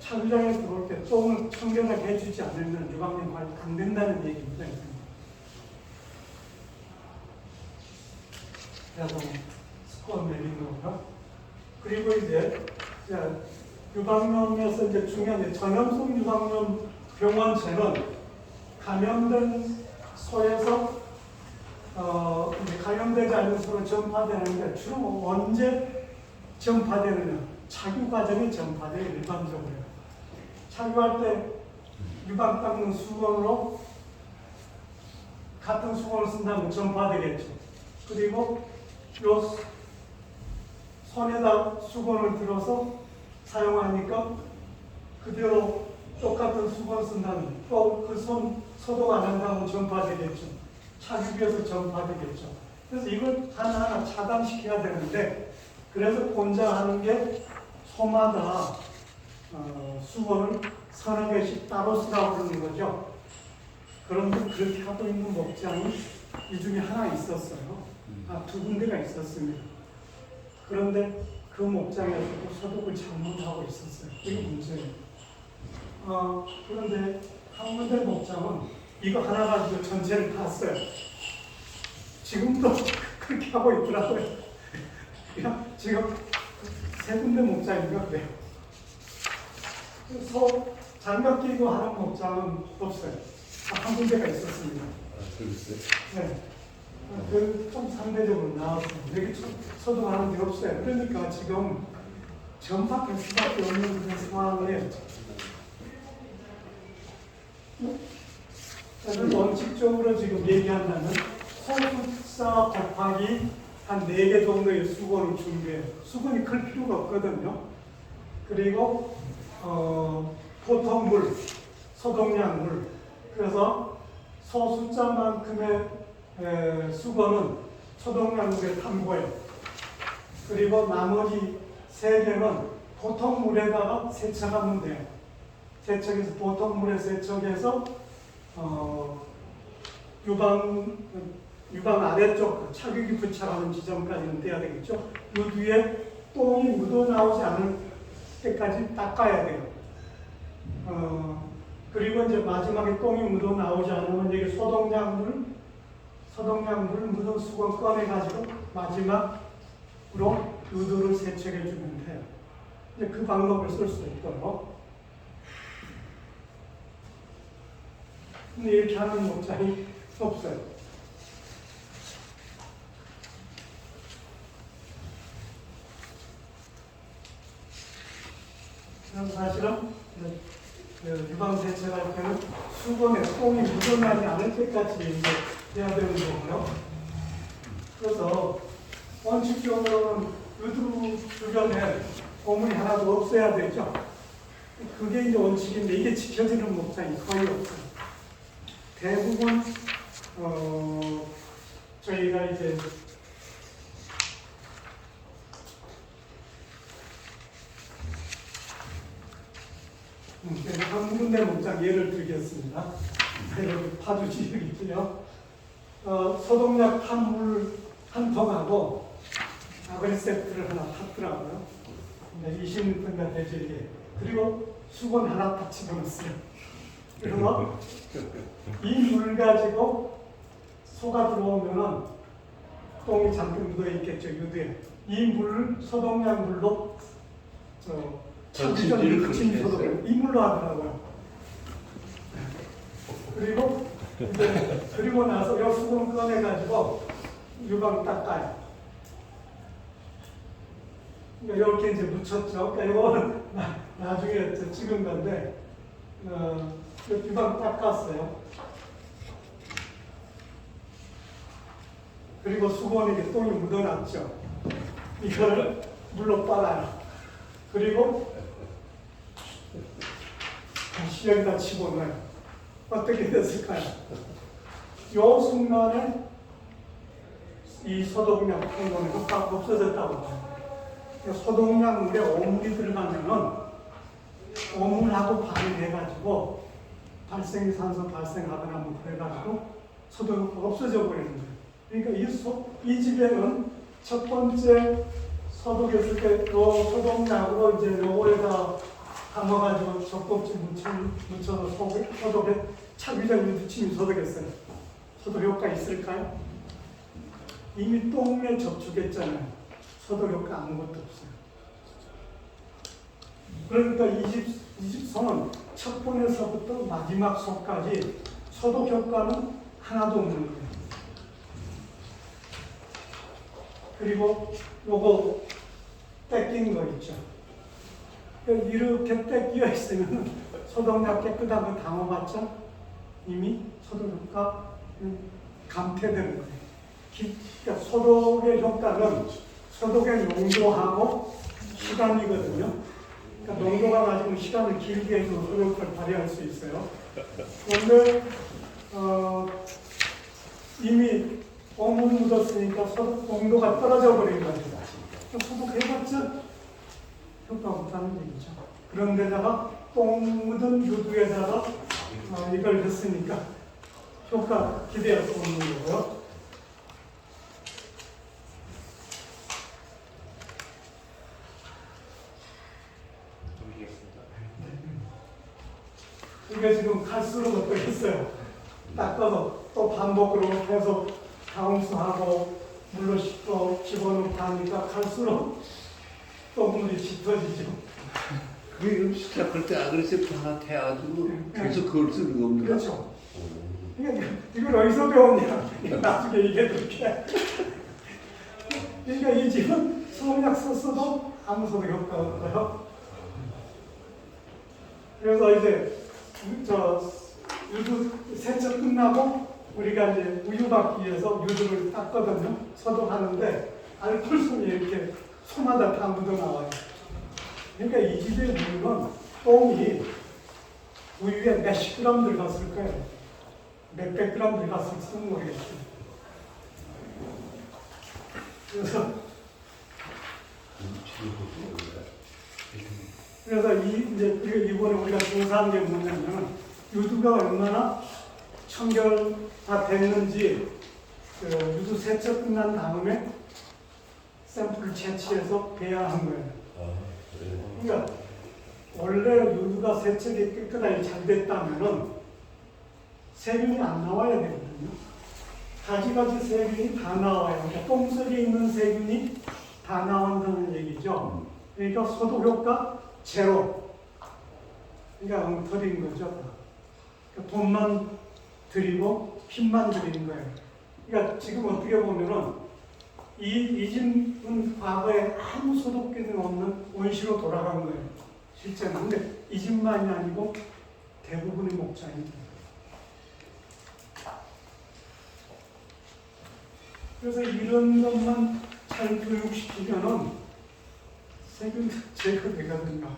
차주장에 들어올 때 똥을 청결하게 해주지 않으면 유방염 관리 안 된다는 얘기입니다. 그래서 스코어 내리는 거고요. 그리고 이제 유방염에서 이제 중요한 전염성 유방염 병원체는 감염된 소에서 이제 감염되지 않은 소로 전파되는데 주로 언제 전파되느냐? 착유 과정에 전파돼요. 일반적으로 착유할 때 유방 닦는 수건으로 같은 수건을 쓴다면 전파되겠죠. 그리고 요 손에다 수건을 들어서 사용하니까 그대로 똑같은 수건을 쓴다면 또 그 손 소독 안 한다면 전파되겠죠. 착유기에서 전파되겠죠. 그래서 이걸 하나하나 차단시켜야 되는데 그래서 권장하는 게 소마다 수건을 서너 개씩 따로 쓰라고 그러는 거죠. 그런데 그렇게 하고 있는 목장이 이 중에 하나 있었어요. 두 군데가 있었습니다. 그런데 그 목장에서도 소독을 잘못하고 있었어요. 이게 문제예요. 그런데 한 군데 목장은 이거 하나 가지고 전체를 다 써요. 지금도 그렇게 하고 있더라고요. 지금 세 군데 목장인가 그래요. 장갑 끼고 하는 목장은 없어요. 한 군데가 있었습니다. 글쎄. 네. 좀 상대적으로 나왔습니다. 여기 소독하는 게 없어요. 그러니까 지금 전파할 수밖에 없는 그런 상황에 저는 원칙적으로 지금 얘기한다면 소숫자 곱하기 한 4개 정도의 수건을 준비해요. 수건이 클 필요가 없거든요. 그리고 보통 물, 소독약 물. 그래서 소숫자만큼의 수건은 소독약 물에 담궈요. 그리고 나머지 3개는 보통 물에다가 세척하면 돼요. 세척해서 보통 물에 세척해서 유방 아래쪽 착육이 부착하는 지점까지는 돼야 되겠죠. 이 뒤에 똥이 묻어 나오지 않을 때까지 닦아야 돼요. 그리고 이제 마지막에 똥이 묻어 나오지 않으면 여기 소독약물 묻은 수건 꺼내가지고 마지막으로 유두를 세척해 주면 돼요. 이제 그 방법을 쓸 수 있도록. 근데 이렇게 하는 목장이 없어요. 그래서 사실은 유방 세척할 때는 수건에 똥이 묻어나지 않을 때까지 이제 해야 되는 거고요. 그래서 원칙적으로는 유두 주변에 오물이 하나도 없어야 되죠. 그게 이제 원칙인데 이게 지켜지는 목장이 거의 없어요. 대부분 저희가 이제 한 군데 목장 예를 들겠습니다. 여기 파주 지역이 있고요. 소독약 한 통하고 아그리 세트를 하나 탔더라고요. 20리터가 되죠 이게. 그리고 수건 하나 딱 집어넣었어요. 그래서 이 물 가지고 소가 들어오면은 똥이 잠깐 묻어 있겠죠 유두에. 이 물을 소독약 물로 전체를 그렇게 소독을 이 물로 하더라고요. 그리고 나서 이 수건 꺼내 가지고 유방 닦아요. 그러니까 이렇게 이제 묻혔죠. 그러니까 이거는 나중에 찍은 건데 유방 닦았어요. 그리고 수건에 이렇게 똥이 묻어놨죠. 이걸 물로 빨아요. 그리고 다시 여기다 집어넣어요. 어떻게 됐을까요? 요 순간에 이 소독약 성분이 효과가 없어졌다고 봐요. 소독약 물에 오물이 들어가면은 오물하고 반응해가지고 발생산소 발생하거나 뭐 그래가지고 소독효과가 없어져 버리는 거예요. 그러니까 이 집에는 첫 번째 소독했을 때 요 소독약으로 이제 요거에다 담아가지고 젖꼭지 묻혀서 소독에 차비전 유두침이 소독했어요. 소독 효과 있을까요? 이미 똥에 접촉했잖아요. 소독 효과 아무것도 없어요. 그러니까 이 집 소는 첫 번에서부터 마지막 소까지 소독 효과는 하나도 없는 거예요. 그리고 요거 떼낀 거 있죠. 이렇게 떼끼어 있으면 소독약 깨끗한 거 담아봤자 이미 소독효과 감퇴되는 거예요. 그러니까 소독의 효과는 소독의 농도하고 시간이거든요. 그러니까 농도가 낮으면 시간을 길게 해서 소독을 발휘할 수 있어요. 그런데 이미 오물 묻었으니까 소독 농도가 떨어져 버린 겁니다. 소독해봤자 효과가 없다는 얘기죠. 그런데다가 똥 묻은 유두에다가 이걸 했으니까 효과 기대할 수 없는 거고요. 이게 지금 갈수록 어떻겠어요? 닦아서 또 반복으로 계속 다음수하고 물로 씻고 집어넣고 하니까 갈수록 똥물이 짙어지죠. 그게 시작할 때 아그레시브 변화해가지고 계속 그걸 쓰는 겁니다. 그렇죠. 그러니까 이걸 어디서 배웠냐? 나중에 이게 그렇게. 그러니까 이 집은 성약 썼어도 아무 소리 없고요. 그래서 이제 저 유두 세척 끝나고 우리가 이제 우유 받기 위해서 유두를 닦거든요. 소독하는데 알콜솜이 이렇게 손마다 다 묻어 나와요. 그러니까 이 집의 우유는 똥이 우유에 몇십 그램 들어갔을 거예요. 몇백 그램 들어갔을지는 모르겠어요. 그래서 이제 이번에 우리가 조사한 게 뭐냐면 유두가 얼마나 청결화 됐는지 유두 세척 끝난 다음에 샘플을 채취해서 배양한 거예요. 그러니까 원래 유두가 세척이 깨끗하게 잘 됐다면은 세균이 안 나와야 되거든요. 가지가지 세균이 다 나와요. 그러니까 똥 속에 있는 세균이 다 나온다는 얘기죠. 그러니까 소독 효과 제로. 그러니까 엉터리인 거죠. 그러니까 돈만 들이고 핀만 들이는 거예요. 그러니까 지금 어떻게 보면은 이 집은 과거에 아무 소독 기능 없는 원시로 돌아간 거예요. 실제는. 근데 이 집만이 아니고 대부분의 목장입니다. 그래서 이런 것만 잘 교육시키면은 세균 제거되거든요.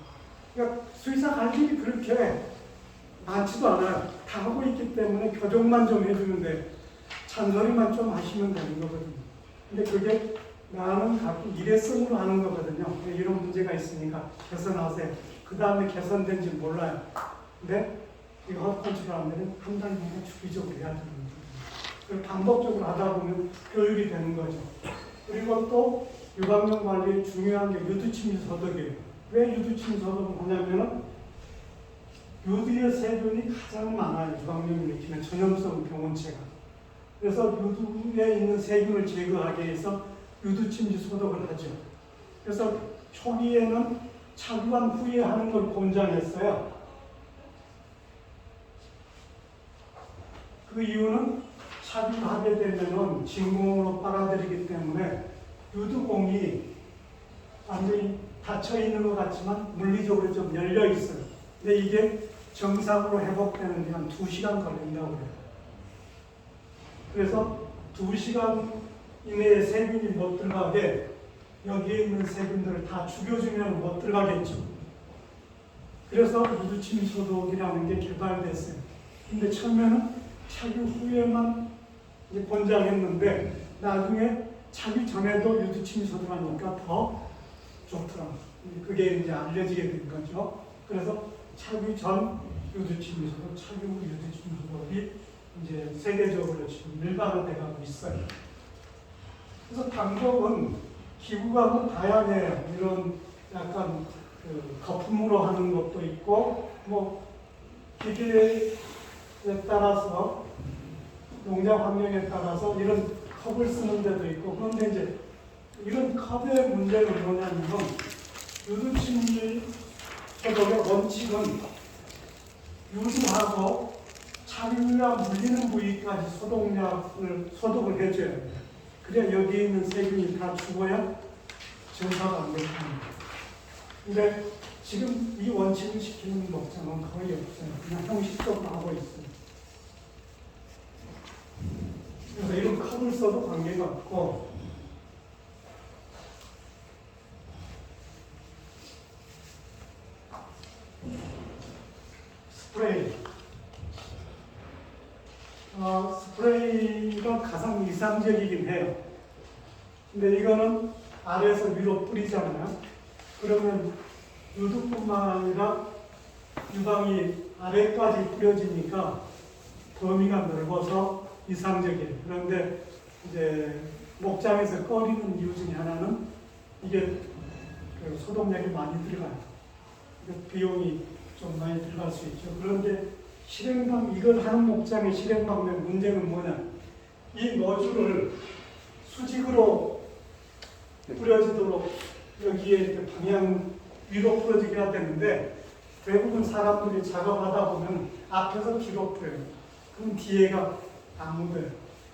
그러니까 수의사 갈 일이 그렇게 많지도 않아요. 다 하고 있기 때문에 교정만 좀 해주는데 잔소리만 좀 하시면 되는 거거든요. 근데 그게 나는 가끔 일회성으로 하는 거거든요. 이런 문제가 있으니까 개선하세요. 그 다음에 개선된지 몰라요. 근데 이거 헛컨트롤 하면 한 달 내내 주기적으로 해야 되는 거예요. 그걸 반복적으로 하다 보면 교육이 되는 거죠. 그리고 또 유방염 관리에 중요한 게 유두침이 소독이에요. 왜 유두침 소독을 하냐면은 유두의 세균이 가장 많아요. 유방염을 일으키는 전염성 병원체가. 그래서 유두에 있는 세균을 제거하기 위해서 유두침지 소독을 하죠. 그래서 초기에는 착유한 후에 하는 걸 권장했어요. 그 이유는 착유하게 되면은 진공으로 빨아들이기 때문에 유두공이 완전히 닫혀 있는 것 같지만 물리적으로 좀 열려 있어요. 근데 이게 정상으로 회복되는 데 한 2시간 걸린다고 해요. 그래서 2시간 이내에 세균이 못 들어가게 여기에 있는 세균들을 다 죽여주면 못 들어가겠죠. 그래서 유두침 소독이라는 게 개발됐어요. 근데 처음에는 착유 후에만 이제 권장했는데 나중에 착유 전에도 유두침 소독하니까 더 좋더라고요. 그게 이제 알려지게 된 거죠. 그래서 착유 전 유두침 소독, 착유 후 유두침 소독이 이제 세계적으로 지금 일반화돼 가고 있어요. 그래서 방법은 기구가 뭐 다양해요. 이런 약간 그 거품으로 하는 것도 있고, 뭐 기계에 따라서 농장 환경에 따라서 이런 컵을 쓰는 데도 있고. 그런데 이제 이런 컵의 문제는 뭐냐면 유두침지 소독의 원칙은 유두하고 착유가 물리는 부위까지 소독을 해줘야 돼요. 그래야 여기에 있는 세균이 다 죽어야 증사가 안 됩니다. 근데 지금 이 원칙을 지키는 목장은 거의 없어요. 그냥 형식적으로 하고 있어요. 그래서 이런 컵을 써도 관계가 없고, 스프레이. 스프레이가 가장 이상적이긴 해요. 근데 이거는 아래에서 위로 뿌리잖아요. 그러면 유두뿐만 아니라 유방이 아래까지 뿌려지니까 범위가 넓어서 이상적이에요. 그런데 이제 목장에서 꺼리는 이유 중에 하나는 이게 그 소독약이 많이 들어가요. 비용이 좀 많이 들어갈 수 있죠. 그런데 이걸 하는 목장의 실행 방법의 문제는 뭐냐? 이 노즐을 수직으로 뿌려지도록 여기에 이렇게 방향 위로 풀어지게 해야 되는데 외국은 사람들이 작업하다 보면 앞에서 뒤로 풀어요. 그럼 뒤에가 안 묻어요.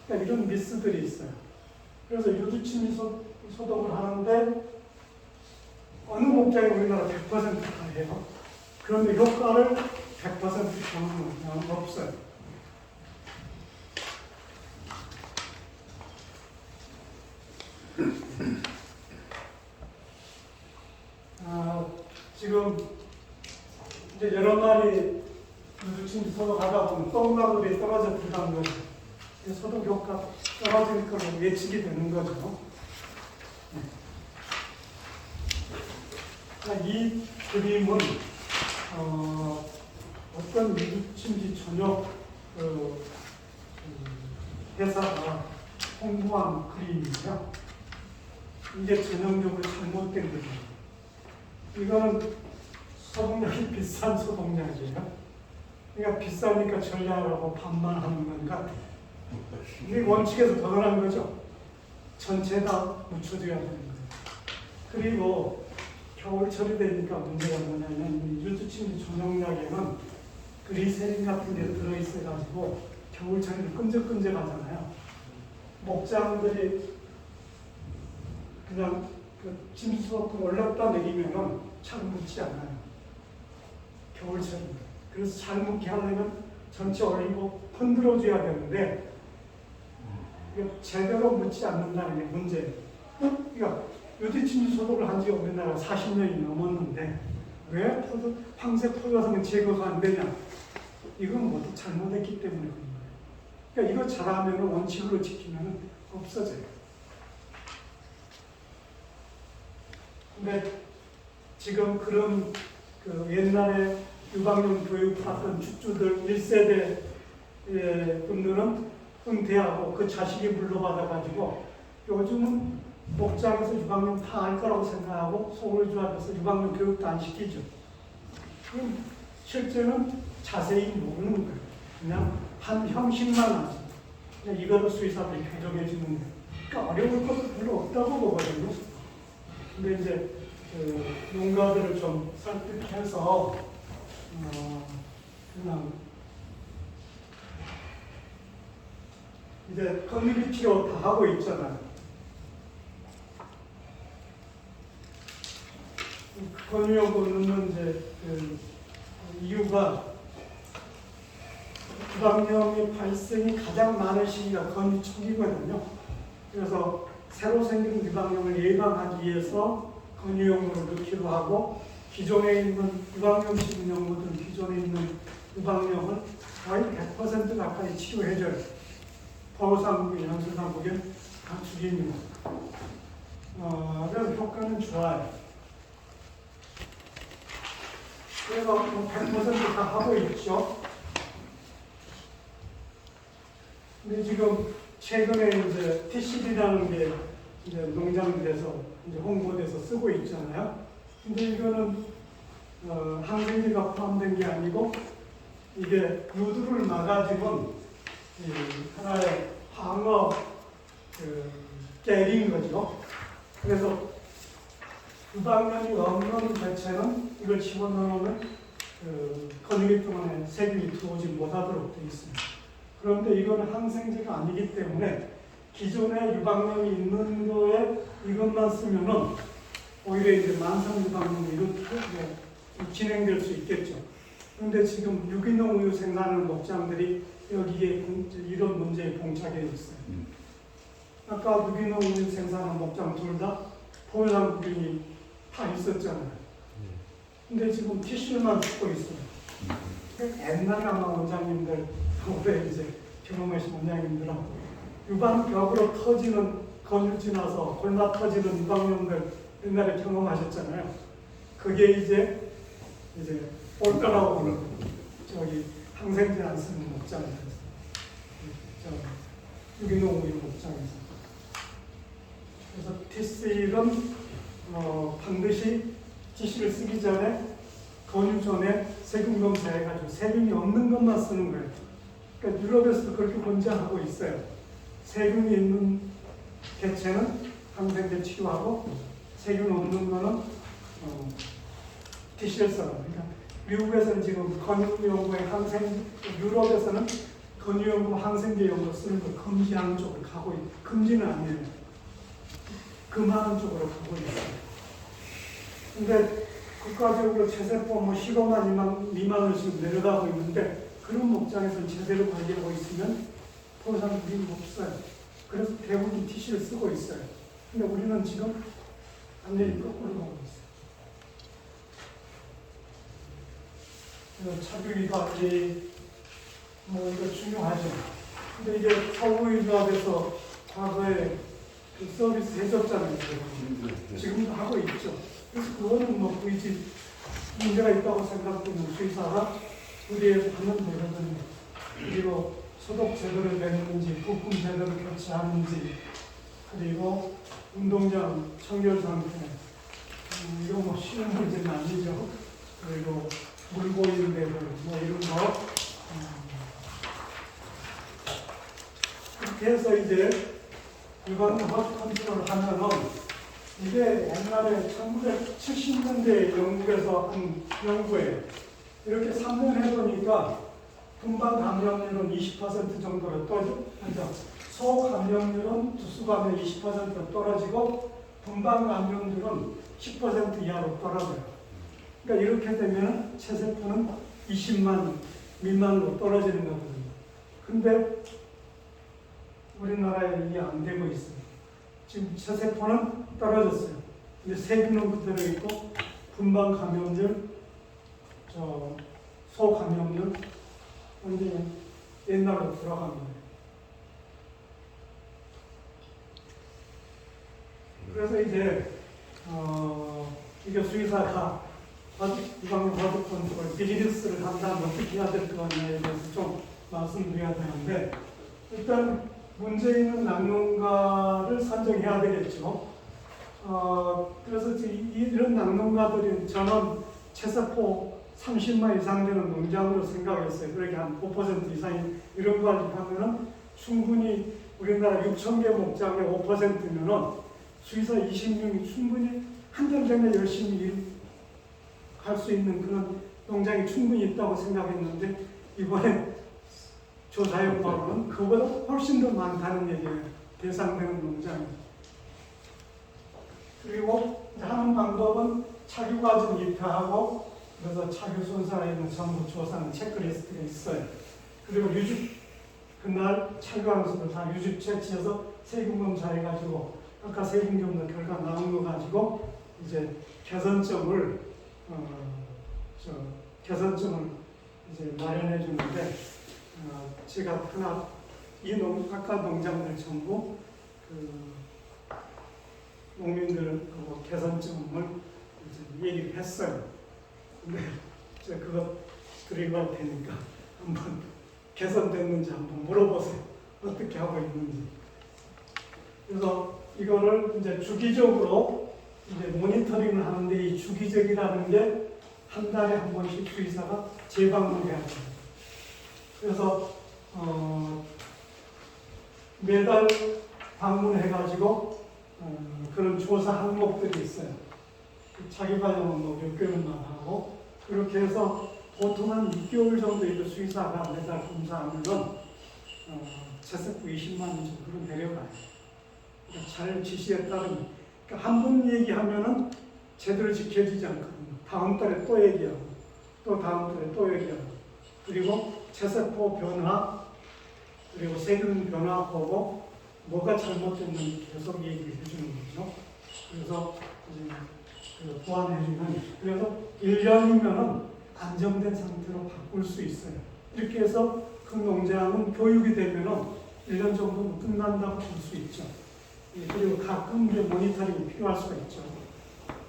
그러니까 이런 미스들이 있어요. 그래서 유두침이 소독을 하는데 어느 목장이 우리나라 100%다 해요. 그런데 효과를 100% 경험은 없어요. 지금 이제 여러 마리 유두침 소독하다 보면 똥가루들이 떨어져 들어간 거죠. 소독 효과 떨어질 걸로 예측이 되는 거죠. 이 그림은 어떤 유두침지 전역 회사가 홍보한 그림이에요. 이게 전형적으로 잘못된 그림이에요. 이거는 소독약이 비싼 소독약이에요. 그러니까 비싸니까 전략하고 반만하는 건가? 이게 원칙에서 벗어난 거죠. 전체 다 묻혀줘야 되는 거예요. 그리고 겨울철이 되니까 문제가 뭐냐면 유두침 조명약에는 그리세린 같은 게 들어있어가지고 겨울철에는 끈적끈적하잖아요. 목장들이 그냥 그 침수소통 올렸다 내리면은 잘 묻지 않아요. 겨울철에. 그래서 잘 묻게 하려면 전체 올리고 흔들어줘야 되는데 제대로 묻지 않는다는 게 문제예요. 그러니까 유두침 소독을 한 지 우리나라 40년이 넘었는데 왜 황색 포효성은 제거가 안 되냐? 이건 모두 잘못했기 때문에 그런 거예요. 그러니까 이거 잘하면 원칙으로 지키면 없어져요. 근데 지금 그런 그 옛날에 유방용 교육 받던 축주들 1세대 분들은 은퇴하고 그 자식이 물러받아가지고 요즘은 목장에서 유방용 다 알 거라고 생각하고 소울이 좋아져서 유방용 교육도 안 시키죠. 그럼 실제는 자세히 모르는 거예요. 그냥 한 형식만 하죠. 그냥 이거로 수의사들이 교정해 주는 거예요. 그러니까 어려울 것도 별로 없다고 보거든요. 근데 이제 그 농가들을 좀 설득해서 그냥 이제 커뮤니티 치료 다 하고 있잖아요. 건유용을 넣는 이제 그 이유가 유방염의 발생이 가장 많은 시기가 건유 초기거든요. 그래서 새로 생긴 유방염을 예방하기 위해서 건유용으로 넣기도 하고 기존에 있는 유방염 식은염이든 기존에 있는 유방염을 거의 100% 가까이 치료해줘요. 포상국, 연수상 보기엔 다 죽입니다. 그래서 효과는 좋아요. 그래서 100%다 하고 있죠. 근데 지금 최근에 이제 TCD라는 게 이제 농장들에서 이제 홍보돼서 쓰고 있잖아요. 근데 이거는 항생제가 포함된 게 아니고 이게 유두를 막아주는 하나의 방어 젤인 거죠. 그래서 유방염이 없는 개체는 이걸 집어넣으면 근육이 동안에 세균이 들어오지 못하도록 되어 있습니다. 그런데 이건 항생제가 아니기 때문에 기존에 유방염이 있는 거에 이것만 쓰면은 오히려 이제 만성 유방염이 이렇게 진행될 수 있겠죠. 그런데 지금 유기농 우유 생산하는 목장들이 여기에 이런 문제에 봉착해 있어요. 아까 유기농 우유 생산하는 목장 둘 다 포유상구균이 다 있었잖아요. 근데 지금 티슈만 쓰고 있어요. 옛날 아마 원장님들, 올해 이제 경험하신 원장님들하고 유방벽으로 터지는 건유 지나서 골마 터지는 유방염들 옛날에 경험하셨잖아요. 그게 이제 올 거라고 그러는 저기 항생제 안 쓰는 목장에서 유기농 우유 목장에서. 그래서 TC는 반드시 지시를 쓰기 전에 건유 전에 세균 검사해가지고 세균이 없는 것만 쓰는 거예요. 그러니까 유럽에서도 그렇게 권장하고 있어요. 세균이 있는 개체는 항생제 치료하고 세균 없는 거는 TCS라고. 그러니까 미국에서는 지금 건유연구의 항생, 유럽에서는 건유연구 항생제 연구 쓰는 걸 금지하는 쪽으로 가고 금지는 아니에요. 금하는 쪽으로 가고 있어요. 근데 국가적으로 체세포 뭐 15만 미만으로 지금 내려가고 있는데 그런 목장에서는 제대로 관리하고 있으면 포상물이 없어요. 그래서 대부분 TC를 쓰고 있어요. 근데 우리는 지금 완전히 거꾸로 가고 있어요. 그래서 차별이 관리 뭐 이거 중요하죠. 근데 이게 서구의료학에서 과거에 그 서비스 해줬잖아요. 지금도 하고 있죠. 그래서 그거는 뭐 굳이 문제가 있다고 생각되는 수의사가 의뢰해서 하면 되거든요. 그리고 소독 제대로 됐는지, 부품 제대로 교체하는지, 그리고 운동장 청결 상태, 이거 뭐 쉬운 문제는 아니죠. 그리고 물 고이는 데들, 뭐 이런 거. 그렇게 해서 이제 일반 허브 컨트롤을 하면은 이게 옛날에 1970년대 영국에서 한 연구에 이렇게 3년 해보니까 분방 감염률은 20% 정도로 떨어져, 소 감염률은 두수 감염 20% 떨어지고 분방 감염률은 10% 이하로 떨어져요. 그러니까 이렇게 되면 체세포는 20만 미만으로 떨어지는 거거든요. 근데 우리나라에 이게 안 되고 있어요. 지금 체세포는 떨어졌어요. 근데 세균은 그대로 있고 분방 감염률, 소 감염률 완전히 옛날로 돌아간 거예요. 그래서 이제 이게 수의사가 이방인 화두 컨트롤 비즈니스를 한다면 어떻게 해야 될 거냐에 대해서 좀 말씀드려야 되는데 일단 문제 있는 낙농가를 선정해야 되겠죠. 그래서 이런 낙농가들이 저는 체세포 30만 이상 되는 농장으로 생각했어요. 그렇게 한 5% 이상이 이런 관리하면은 충분히 우리나라 6,000개 목장의 5%면은 수의사 20명이 충분히 한 달 전에 열심히 할 수 있는 그런 농장이 충분히 있다고 생각했는데 이번에 조사해보면 그보다 훨씬 더 많다는 얘기예요. 대상되는 농장이. 그리고 하는 방법은 차규 과정 입회하고 그래서 차규 순서에 있는 전부 조사하는 체크리스트가 있어요. 그리고 유집 그날 차규하면서도 다 유집 채취해서 세균 검사해가지고 아까 세균 검사 결과 나온 거 가지고 이제 개선점을 이제 마련해 주는데 제가 하나 아까 농장들 전부 농민들하고 개선점을 이제 얘기를 했어요. 근데 제가 그거 드리고 할 테니까 한번 개선됐는지 한번 물어보세요. 어떻게 하고 있는지. 그래서 이거를 이제 주기적으로 이제 모니터링을 하는데 이 주기적이라는 게 한 달에 한 번씩 수의사가 재방문해야 돼요. 그래서 매달 방문해가지고 그런 조사 항목들이 있어요. 자기 과정은 뭐 6개월만 하고 그렇게 해서 보통 한 6개월 정도 이 수의사가 매달 검사하면은 체세포 20만 원 정도로 내려가요. 그러니까 잘 지시에 따르면 그러니까 한 번 얘기하면은 제대로 지켜지지 않거든요. 다음 달에 또 얘기하고 또 다음 달에 또 얘기하고 그리고 체세포 변화 그리고 세균 변화 보고 뭐가 잘못됐는지 계속 얘기를 해주는 거죠. 그래서 이제 보완해주면 그래서 1년이면은 안정된 상태로 바꿀 수 있어요. 이렇게 해서 그 농장은 교육이 되면은 1년 정도 끝난다고 볼 수 있죠. 그리고 가끔 이제 모니터링이 필요할 수가 있죠.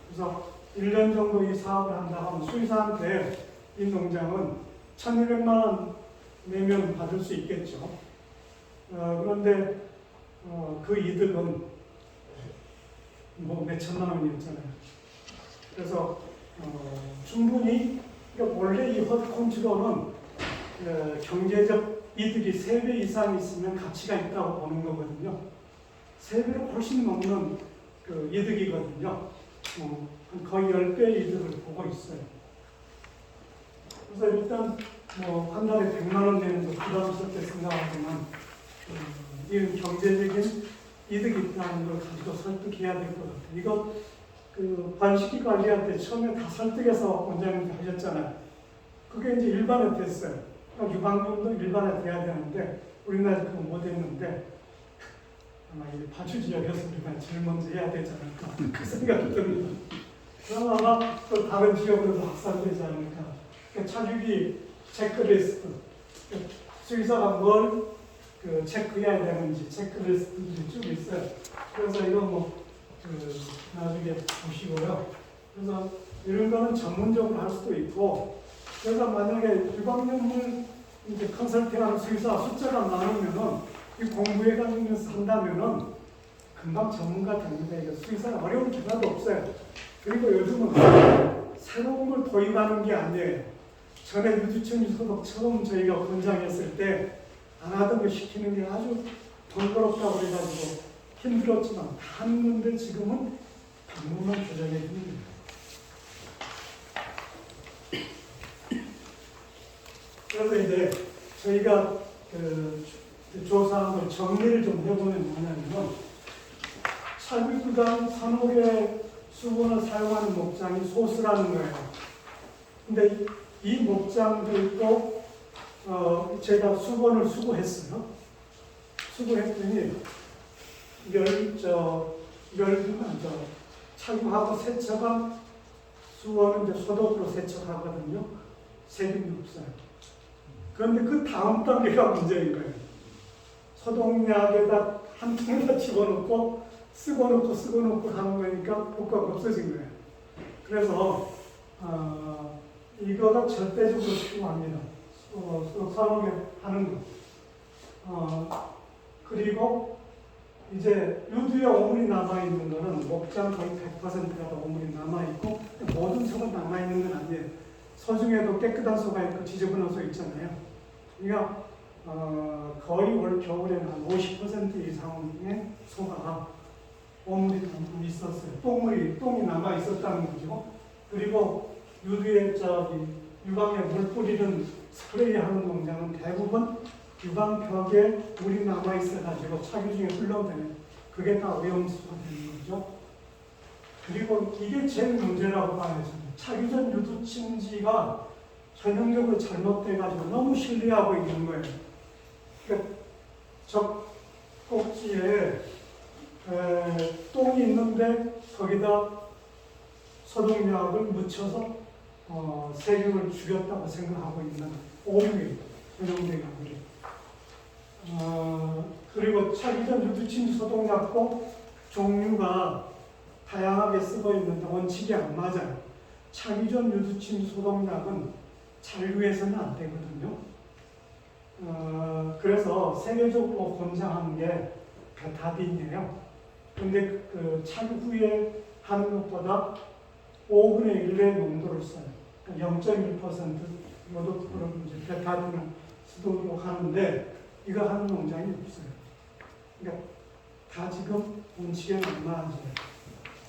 그래서 1년 정도 이 사업을 한다 하면 수의사한테 이 농장은 1,200만 원 내면 받을 수 있겠죠. 그런데 그 이득은 뭐 몇천만 원이었잖아요. 그래서 충분히 그러니까 원래 이 허드 컨트롤은 경제적 이득이 3배 이상 있으면 가치가 있다고 보는 거거든요. 3배로 훨씬 넘는 그 이득이거든요. 거의 10배 이득을 보고 있어요. 그래서 일단 뭐 한 달에 100만 원 내는 거 부담스럽게 생각하지만 이런 경제적인 이득이 있다는 걸 가지고 설득해야 될 것 같아요. 이거 그 번식기 관리할 때 처음에 다 설득해서 원장님도 하셨잖아요. 그게 이제 일반화됐어요. 그러니까 유방염도 일반화돼야 되는데 우리나라에서 그거 못했는데 아마 이 파출지역에서 우리가 제일 먼저 해야 되지 않을까 그 생각이 듭니다. 그럼 아마 또 다른 지역으로도 확산되지 않을까. 그러니까 착유기 체크리스트, 그러니까 수의사가 뭘 그 체크해야 되는지 체크리스트들이 쭉 있어요. 그래서 이거 뭐 나중에 보시고요. 그래서 이런 거는 전문적으로 할 수도 있고, 그래서 만약에 유방염을 이제 컨설팅하는 수의사 숫자가 많으면은 이 공부해가면서 한다면은 금방 전문가 됩니다. 이거 수의사는 어려운 게 하나도 없어요. 그리고 요즘은 새로운 걸 도입하는 게 아니에요. 전에 유두천이 소독 처음 저희가 권장했을 때 안 하던 거 시키는 게 아주 번거롭다고 그래가지고 힘들었지만 다 하는데 지금은 방법만 조정해 주는 거예요. 그래서 이제 저희가 그 조사한 걸 정리를 좀 해보면 뭐냐면 찰구구간 산옥의 수분을 사용하는 목장이 소수라는 거예요. 근데 이 목장들도 제가 수건을 수거했어요. 수거했더니 찰구하고 세척한 수건은 이제 소독으로 세척하거든요. 세균이 없어요. 그런데 그 다음 단계가 문제인 거예요. 소독약에다 한 통에다 집어넣고 쓰고 놓고 하는 거니까 효과가 없어진 거예요. 그래서 이거가 절대적으로 필요합니다. 산업에 하는 거. 그리고 이제 유두에 오물이 남아있는 거는 목장 거의 100%가 오물이 남아있고 모든 소가 남아있는 건 아니에요. 소 중에도 깨끗한 소가 있고 지저분한 소 있잖아요. 그러니까 거의 올 겨울에는 한 50% 이상의 소가 오물이 있었어요. 똥이 남아 있었다는 거죠. 그리고 유두에 유방에 물 뿌리는 스프레이 하는 농장은 대부분 유방벽에 물이 남아 있어가지고 차기 중에 흘러내는 그게 다 오염수가 되는 거죠. 그리고 이게 제일 문제라고 봐야죠. 차기 전 유두 침지가 전형적으로 잘못돼가지고 너무 신뢰하고 있는 거예요. 그러니까 젖꼭지에 똥이 있는데 거기다 소독약을 묻혀서 세균을 죽였다고 생각하고 있는 오류예요. 전형적인 오류. 그리고 차기전 유두침 소독약도 종류가 다양하게 쓰고 있는데 원칙이 안 맞아요. 차기전 유두침 소독약은 잔류해서는 안 되거든요. 그래서 세계적으로 권장하는 게 베타딘이에요. 근데 그 차기 후에 하는 것보다 5분의 1의 농도를 써요. 그러니까 0.1% 요도프로 이제 베타딘을 쓰도록 하는데 이거 하는 농장이 없어요. 그러니까 다 지금 원칙에 안 맞아요.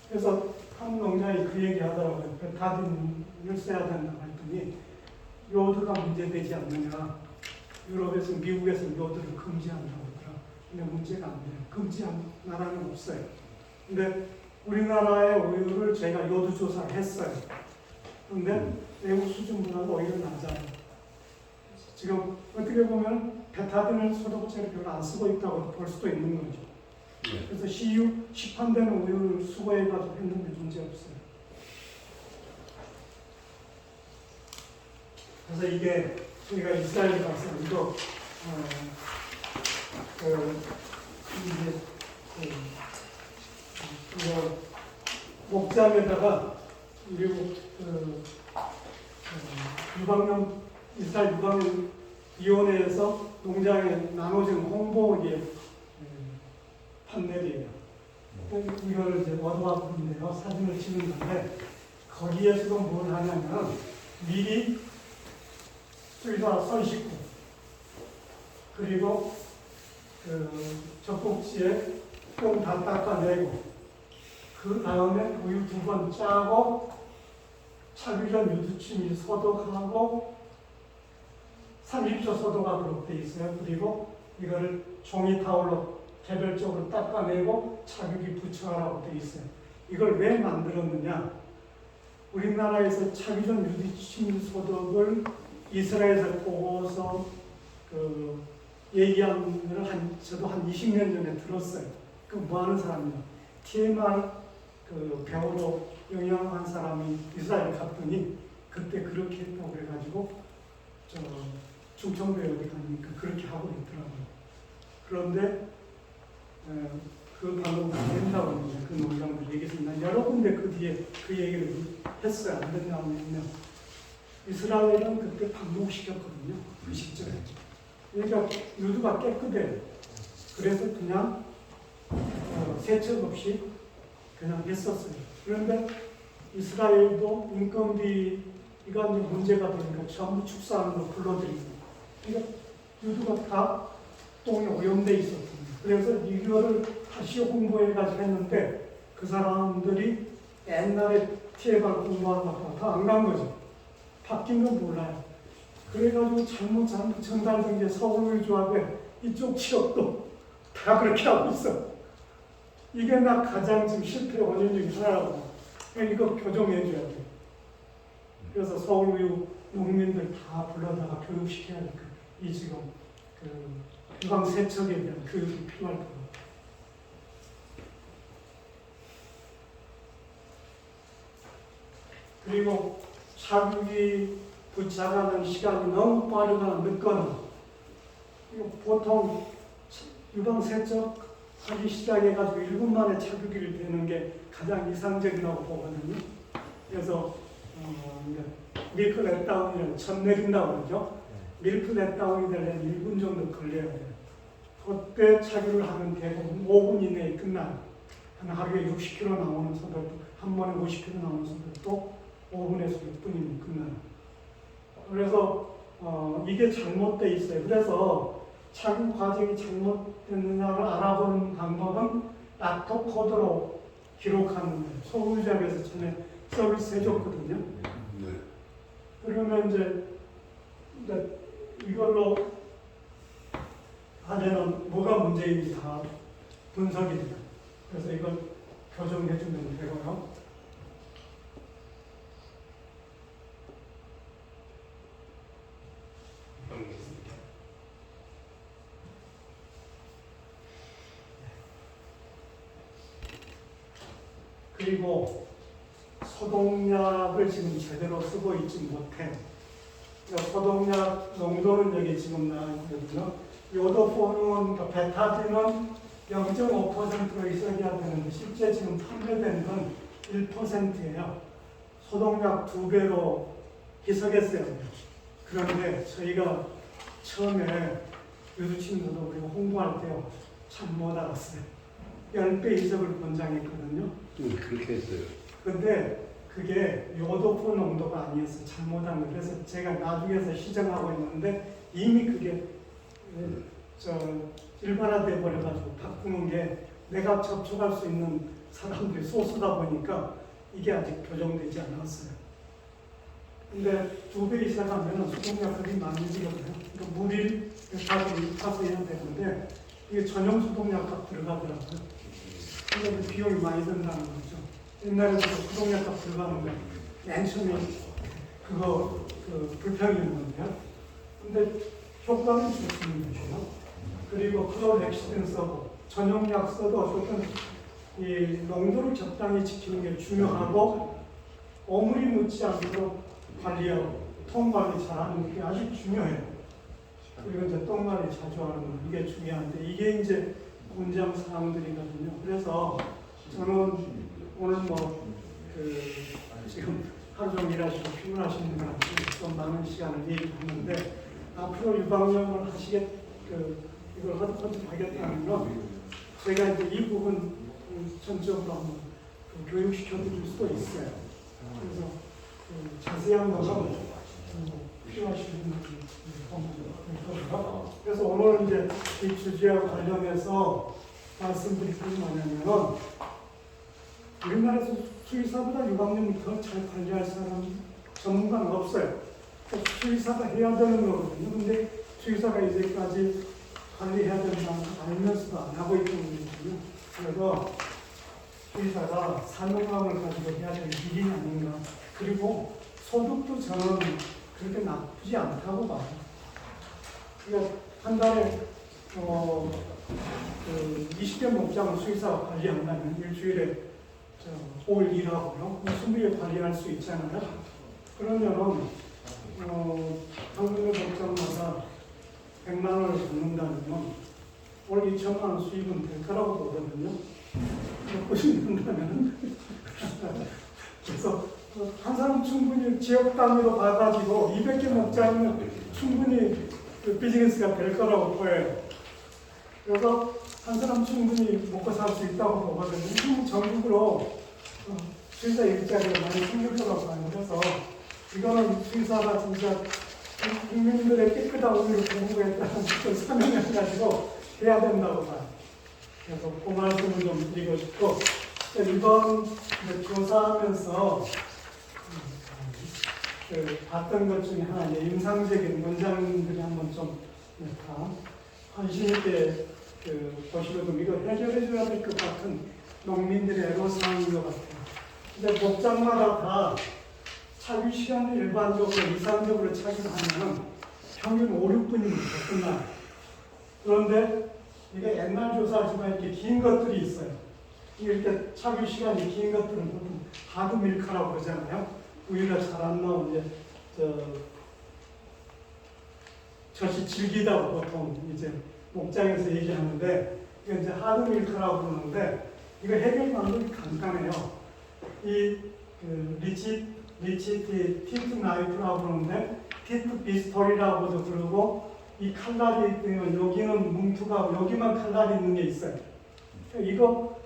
그래서 한 농장이 그 얘기 하더라고요. 베타딘을 써야 된다고 했더니 요드가 문제되지 않느냐. 유럽에서 미국에서 요드를 금지한다고 하더라. 근데 문제가 안 돼요. 금지한 나라는 없어요. 근데 우리나라의 우유를 제가 요드 조사를 했어요. 그런데 외국 수준보다는 오히려 낮아요. 지금 어떻게 보면 베타딘을 소독제를 별로 안 쓰고 있다고 볼 수도 있는 거죠. 그래서 시판되는 우유를 수거해가지고 했는데 문제 없어요. 그래서 이게 저희가 이스라엘 가서 이거 이거 목장에다가 미국 이스라엘 유방염 위원회에서 농장에 나눠진 홍보에 판넬이에요. 이걸 이제 얻어왔는데요. 사진을 찍는 건데 거기에서도 뭘 하냐면 미리 수의사 손 씻고 그리고 젖꼭지에 똥 다 닦아내고 그 다음에 우유 2번 짜고 차기 전 유두침이 소독하고 30초 소독하도록 돼 있어요. 그리고 이거를 종이 타올로 개별적으로 닦아내고 착육이 부착하라고 돼 있어요. 이걸 왜 만들었느냐? 우리나라에서 차기전 유기침 소독을 이스라엘에서 보고서 얘기한 걸 저도 한 20년 전에 들었어요. 그 뭐 하는 사람이냐? TMR 배우로 영향한 사람이 이스라엘 갔더니 그때 그렇게 했다고 그래가지고 충청도에 어디 가니까 그렇게 하고 있더라고요. 그런데 그 방법은 안 된다고 합니다. 그 농장들 얘기했습니다. 여러 군데 그 뒤에 그 얘기를 했어요. 안 된다고 하면 이스라엘은 그때 방목시켰거든요. 그 시절에. 그러니까 유두가 깨끗해요. 그래서 그냥 세척 없이 그냥 했었어요. 그런데 이스라엘도 인건비가 이제 문제가 되니까 전부 축사하는 거 불러들이고 그러니까 유두가 다 똥에 오염돼 있었거든요. 그래서 이거를 다시 홍보해가지고 했는데 그 사람들이 옛날에 TFR 공부하다가 다 안 간 거죠. 바뀐 건 몰라요. 그래가지고 잘못 전달된 게 서울의조합에 이쪽 지역도 다 그렇게 하고 있어. 이게 나 가장 지금 실패 원인 중에 하나라고. 이거 교정해줘야 돼. 그래서 서울의 농민들 다 불러다가 교육시켜야 돼. 이 지금 유방 세척에 대한 교육이 필요할 거고. 그리고 착육이 부착하는 시간이 너무 빠르거나 늦거나 보통 유방 세척 하기 시작해가지고 1분 만에 착육이 되는 게 가장 이상적이라고 보거든요. 그래서 밀크 렛다운이라는 첫 내린다고 그러죠. 밀크 렛다운이 되려면 1분 정도 걸려야 돼요. 그때 착유를 하면 대부분 5분 이내에 끝나요. 한 하루에 60kg 나오는 소들도 한 번에 50kg 나오는 소들도 5분에서 6분이면 끝나요. 그래서 이게 잘못되어 있어요. 그래서 착유 과정이 잘못됐느냐를 알아보는 방법은 락토 코드로 기록하는 거예요. 소유자에서 전에 서비스 해줬거든요. 그러면 이제 이걸로 하면은 뭐가 문제인지 다 분석이 돼요. 그래서 이걸 교정해주면 되고요. 그리고 소독약을 지금 제대로 쓰고 있지 못해. 그러니까 소독약 농도는 여기 지금 나와 있거든요. 요도포는, 베타딘은 0.5%로 있어야 되는데 실제 지금 판매된 건 1%예요. 소독약 2배로 희석했어요. 그런데 저희가 처음에 유두침도도 그리고 홍보할 때 참 못 알았어요. 10배 희석을 권장했거든요. 그렇게 했어요. 근데 그게 요도포 농도가 아니었어요. 잘못한 거. 그래서 제가 나중에서 시정하고 있는데 이미 그게 일반화돼 버려가지고 바꾸는 게 내가 접촉할 수 있는 사람들이 소수다 보니까 이게 아직 교정되지 않았어요. 근데 2배 이상하면 소독약들이 많아지거든요. 그러니까 물이 파서 해야 되는데 이게 전용 소독약값 들어가더라고요. 근데 비용이 많이 든다는 거죠. 옛날에도 소독약값 들어가는 거 맨 처음에 그거 불평이었는데요. 근데 효과는 좋습니다. 그리고 클로렉시딘 써도 전용약 써도 어쨌든 이 농도를 적당히 지키는 게 중요하고 오물이 묻지 않도록 관리하고 통 관리 잘하는 게 아주 중요해요. 그리고 이제 똥 관리 자주 하는 거 이게 중요한데 이게 이제 권장 사항들이거든요. 그래서 저는 오늘 지금 하루 종일 일하시고 피곤하시는 분한테 좀 많은 시간을 얘기했는데 앞으로 유방염을 이걸 하겠다는 건 제가 이제 이 부분 전적으로 한번 교육시켜 드릴 수도 있어요. 그래서 자세한 것은 필요하신 분들이 있거든요. 그래서 오늘 이제 이 주제와 관련해서 말씀드릴 게 뭐냐면 우리나라에서 수의사보다 유방염을 더 잘 관리할 사람 전문가는 없어요. 수의사가 해야 되는 거거든요. 근데 수의사가 이제까지 관리해야 된다는 걸 알면서도 안 하고 있는 거거든요. 그래서 수의사가 사명감을 가지고 해야 될 일이 아닌가. 그리고 소득도 저는 그렇게 나쁘지 않다고 봐요. 그러니까 한 달에 20개 목장을 수의사가 관리한다면 일주일에 5일 일하고요. 20일 관리할 수 있잖아요. 그러면은 한국의 목장마다 100만 원을 받는다면 올 2천만 원 수입은 될 거라고 보거든요. 그렇고 싶는다면 그래서 한 사람 충분히 지역 단위로 봐가지고 200개 목장은 충분히 그 비즈니스가 될 거라고 보여요. 그래서 한 사람 충분히 먹고 살 수 있다고 보거든요. 전국으로 수의사 일자리가 많이 생길 거라고 봐요. 그래서 이거는 수의사가 진짜 국민들의 깨끗한 우유를 공부했다는 그런 사명을 가지고 해야 된다고 봐요. 그래서 그 말씀을 좀 드리고 싶고, 이번 조사하면서 봤던 것 중에 하나, 임상적인 원장님들이 한번 좀 관심 있게 보시고 좀 이거 해결해 줘야 될 것 같은 농민들의 애로사항인 것 같아요. 근데 목장마다 다 착유 시간을 일반적으로 이상적으로 착유하면 평균 5, 6분이면 끝나요. 그런데 이게 옛날 조사지만 이렇게 긴 것들이 있어요. 이렇게 착유 시간이 긴 것들은 보통 하드 밀크라고 그러잖아요. 우유가 잘 안 나오는 젖이 질기다고 보통 이제 목장에서 얘기하는데, 이게 이제 하드 밀크라고 그러는데, 이거 해결 방법이 간단해요. 이 티트 나이프라고 그러는데, 티트 비스톨이라고도 그러고, 이 칼날이 있으면 여기는 뭉투가 여기만 칼날이 있는 게 있어요. 이거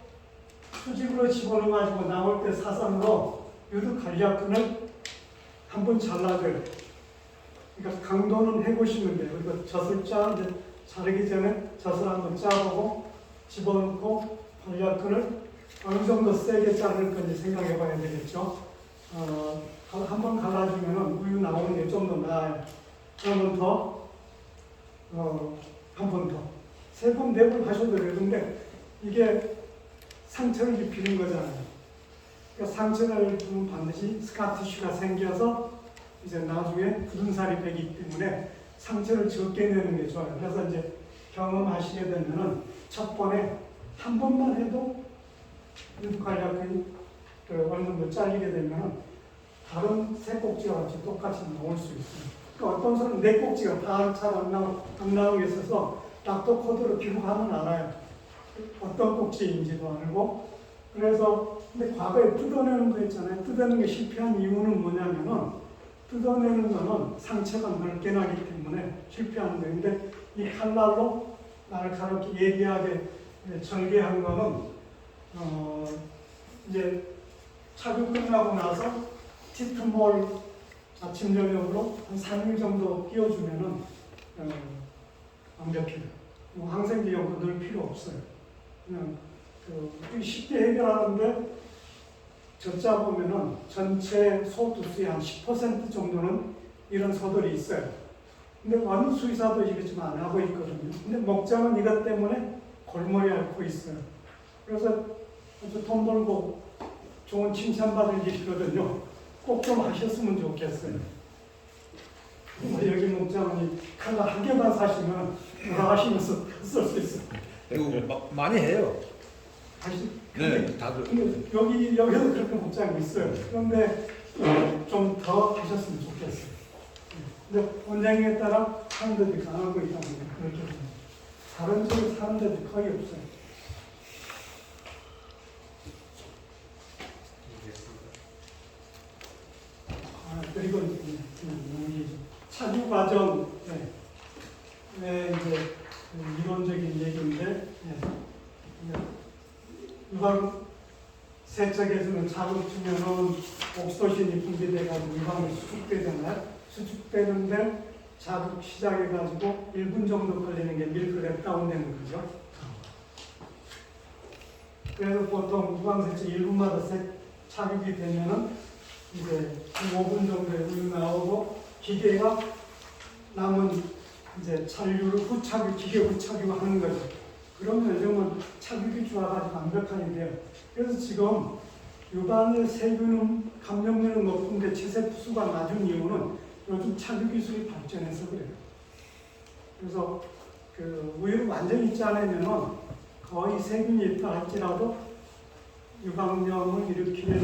수직으로 집어넣어가지고 나올 때 사선으로 유두 간략근을 한번 잘라줘요. 그러니까 강도는 해보시면 돼요. 이거 젖을 자르기 전에 젖을 한번 짜보고 집어넣고 간략근을 어느 정도 세게 자를 건지 생각해 봐야 되겠죠. 한번 갈라주면 우유 나오는 게 좀 더 나아요. 그러면 한 번 더. 3번, 4번 하셔도 되는데, 이게 상처를 입히는 거잖아요. 그러니까 상처를 입으면 반드시 스카티슈가 생겨서 이제 나중에 굳은 살이 되기 때문에 상처를 적게 내는 게 좋아요. 그래서 이제 경험하시게 되면은 첫 번에 한 번만 해도 유두간략근이 어느 정도 잘리게 되면은 다른 세 꼭지와 같이 똑같이 나올 수 있어요. 그러니까 어떤 사람은 네 꼭지가 다 잘 안 나오게 있어서 락토 코드로 기록하면 알아요. 어떤 꼭지인지도 알고. 그래서 근데 과거에 뜯어내는 거 있잖아요. 뜯어내는 게 실패한 이유는 뭐냐면은 뜯어내는 거는 상처가 넓게 나기 때문에 실패하는 거예요. 근데 이 칼날로 날카롭게 예리하게 절개한 거는 이제 착유 끝나고 나서 티트몰 아침 저녁으로 한 3일 정도 끼워주면은 완벽해요. 뭐 항생제 연고 넣을 필요 없어요. 그냥 쉽게 해결하는데 젖자 보면은 전체 소두수의 한 10% 정도는 이런 소들이 있어요. 근데 어느 수의사도 이게 좀 안 하고 있거든요. 근데 목장은 이것 때문에 골머리 앓고 있어요. 그래서 아주 돈 벌고 좋은 칭찬받을 일이거든요. 꼭 좀 하셨으면 좋겠어요. 여기 목장은 칼날 한 개만 사시면 돌아가시면서 쓸 수 있어요. 이거 많이 해요. 네, 다들. 근데 여기도 그렇게 목장이 있어요. 그런데 좀 더 하셨으면 좋겠어요. 근데 원장님에 따라 사람들이 강하고 있다는 게 그렇게 됩니다. 다른 지역 사람들이 거의 없어요. 그리고 착유 과정, 이제 이론적인 얘기인데, 유방 세척에서는 자극 주면은 옥시토신이 분비돼가지고 유방이 수축되잖아요. 수축되는데 자극 시작해가지고 1분 정도 걸리는 게 밀크랩 다운되는 거죠. 그래서 보통 유방 세척 1분마다 착육이 되면은 이제 5분 정도의 우유 나오고 기계가 남은 이제 잔류를 기계 후착유하는 거죠. 그러면 요즘은 착유기 조화가 완벽하게 돼요. 그래서 지금 유방의 세균 감염률은 높은데 체세포수가 낮은 이유는 요즘 착유 기술이 발전해서 그래요. 그래서 그 우유를 완전히 짜내면은 거의 세균이 있다 할지라도 유방염을 일으키는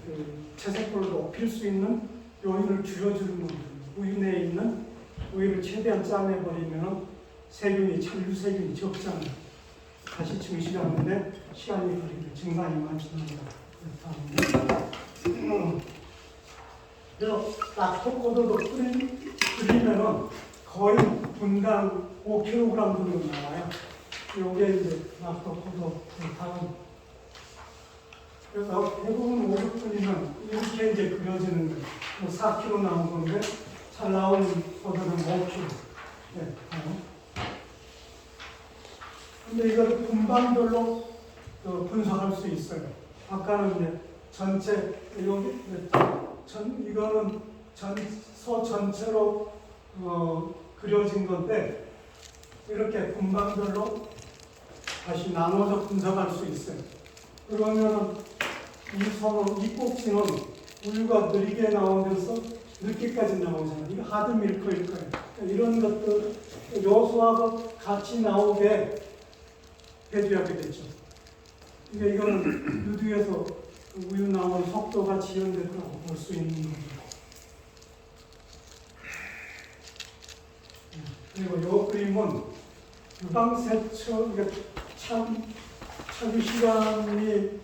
그 체세포를 높일 수 있는 요인을 줄여주는 겁니다. 우유 내에 있는 우유를 최대한 짜내버리면 세균이 잔류 세균이 적잖아요. 다시 증식하는데 시간이 걸리고 증상이 많습니다. 그래서 락토코도도 끓이면은 거의 분당 5kg 정도 나와요. 요게 이제 락토코도 다음. 그래서 대부분 500분이면 이렇게 이제 그려지는 거예요. 4kg 나온 건데 잘 나온 포도는 5kg. 네, 근데 이걸 분방별로 분석할 수 있어요. 아까는 이제 전체 여기 이거는 소 전체로 그려진 건데 이렇게 분방별로 다시 나눠서 분석할 수 있어요. 그러면 이 꼭지는 우유가 느리게 나오면서 늦게까지 나오잖아요. 이거 하드 밀크일 거예요. 그러니까 이런 것들 요소하고 같이 나오게 해줘야 되겠죠. 그러니까 이거는 유두에서 우유 나오는 속도가 지연됐다고 볼 수 있는 겁니다. 그리고 이 그림은 유방세척, 착유 시간이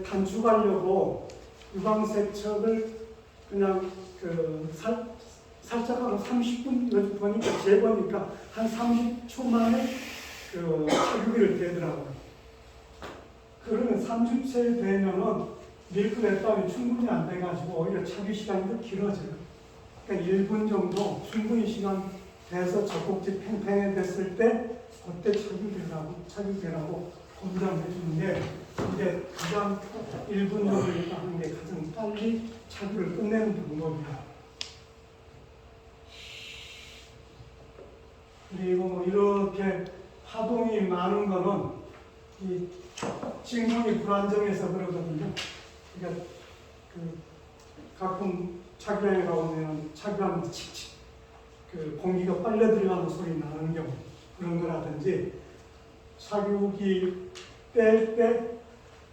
단축하려고 유방세척을 그냥 살짝 하고 30분, 요즘 보니까 재보니까 한 30초 만에 착유기를 대더라고요. 그러면 30세 되면은 밀크 랩답이 충분히 안 돼가지고 오히려 착유 시간이 더 길어져요. 그러니까 1분 정도 충분히 시간 돼서 젖꼭지 팽팽해졌을 때 그때 착유되라고 권장해 주는 게 이게 가장 1분 정도 하는 게 가장 빨리 착유를 끝내는 방법이다. 그리고 뭐 이렇게 파동이 많은 거는 이 징문이 불안정해서 그러거든요. 그러니까 가끔 착유량이 오면 착유하면서 칙칙 공기가 빨려 들어가는 소리 나는 경우 그런 거라든지 착유기 뺄 때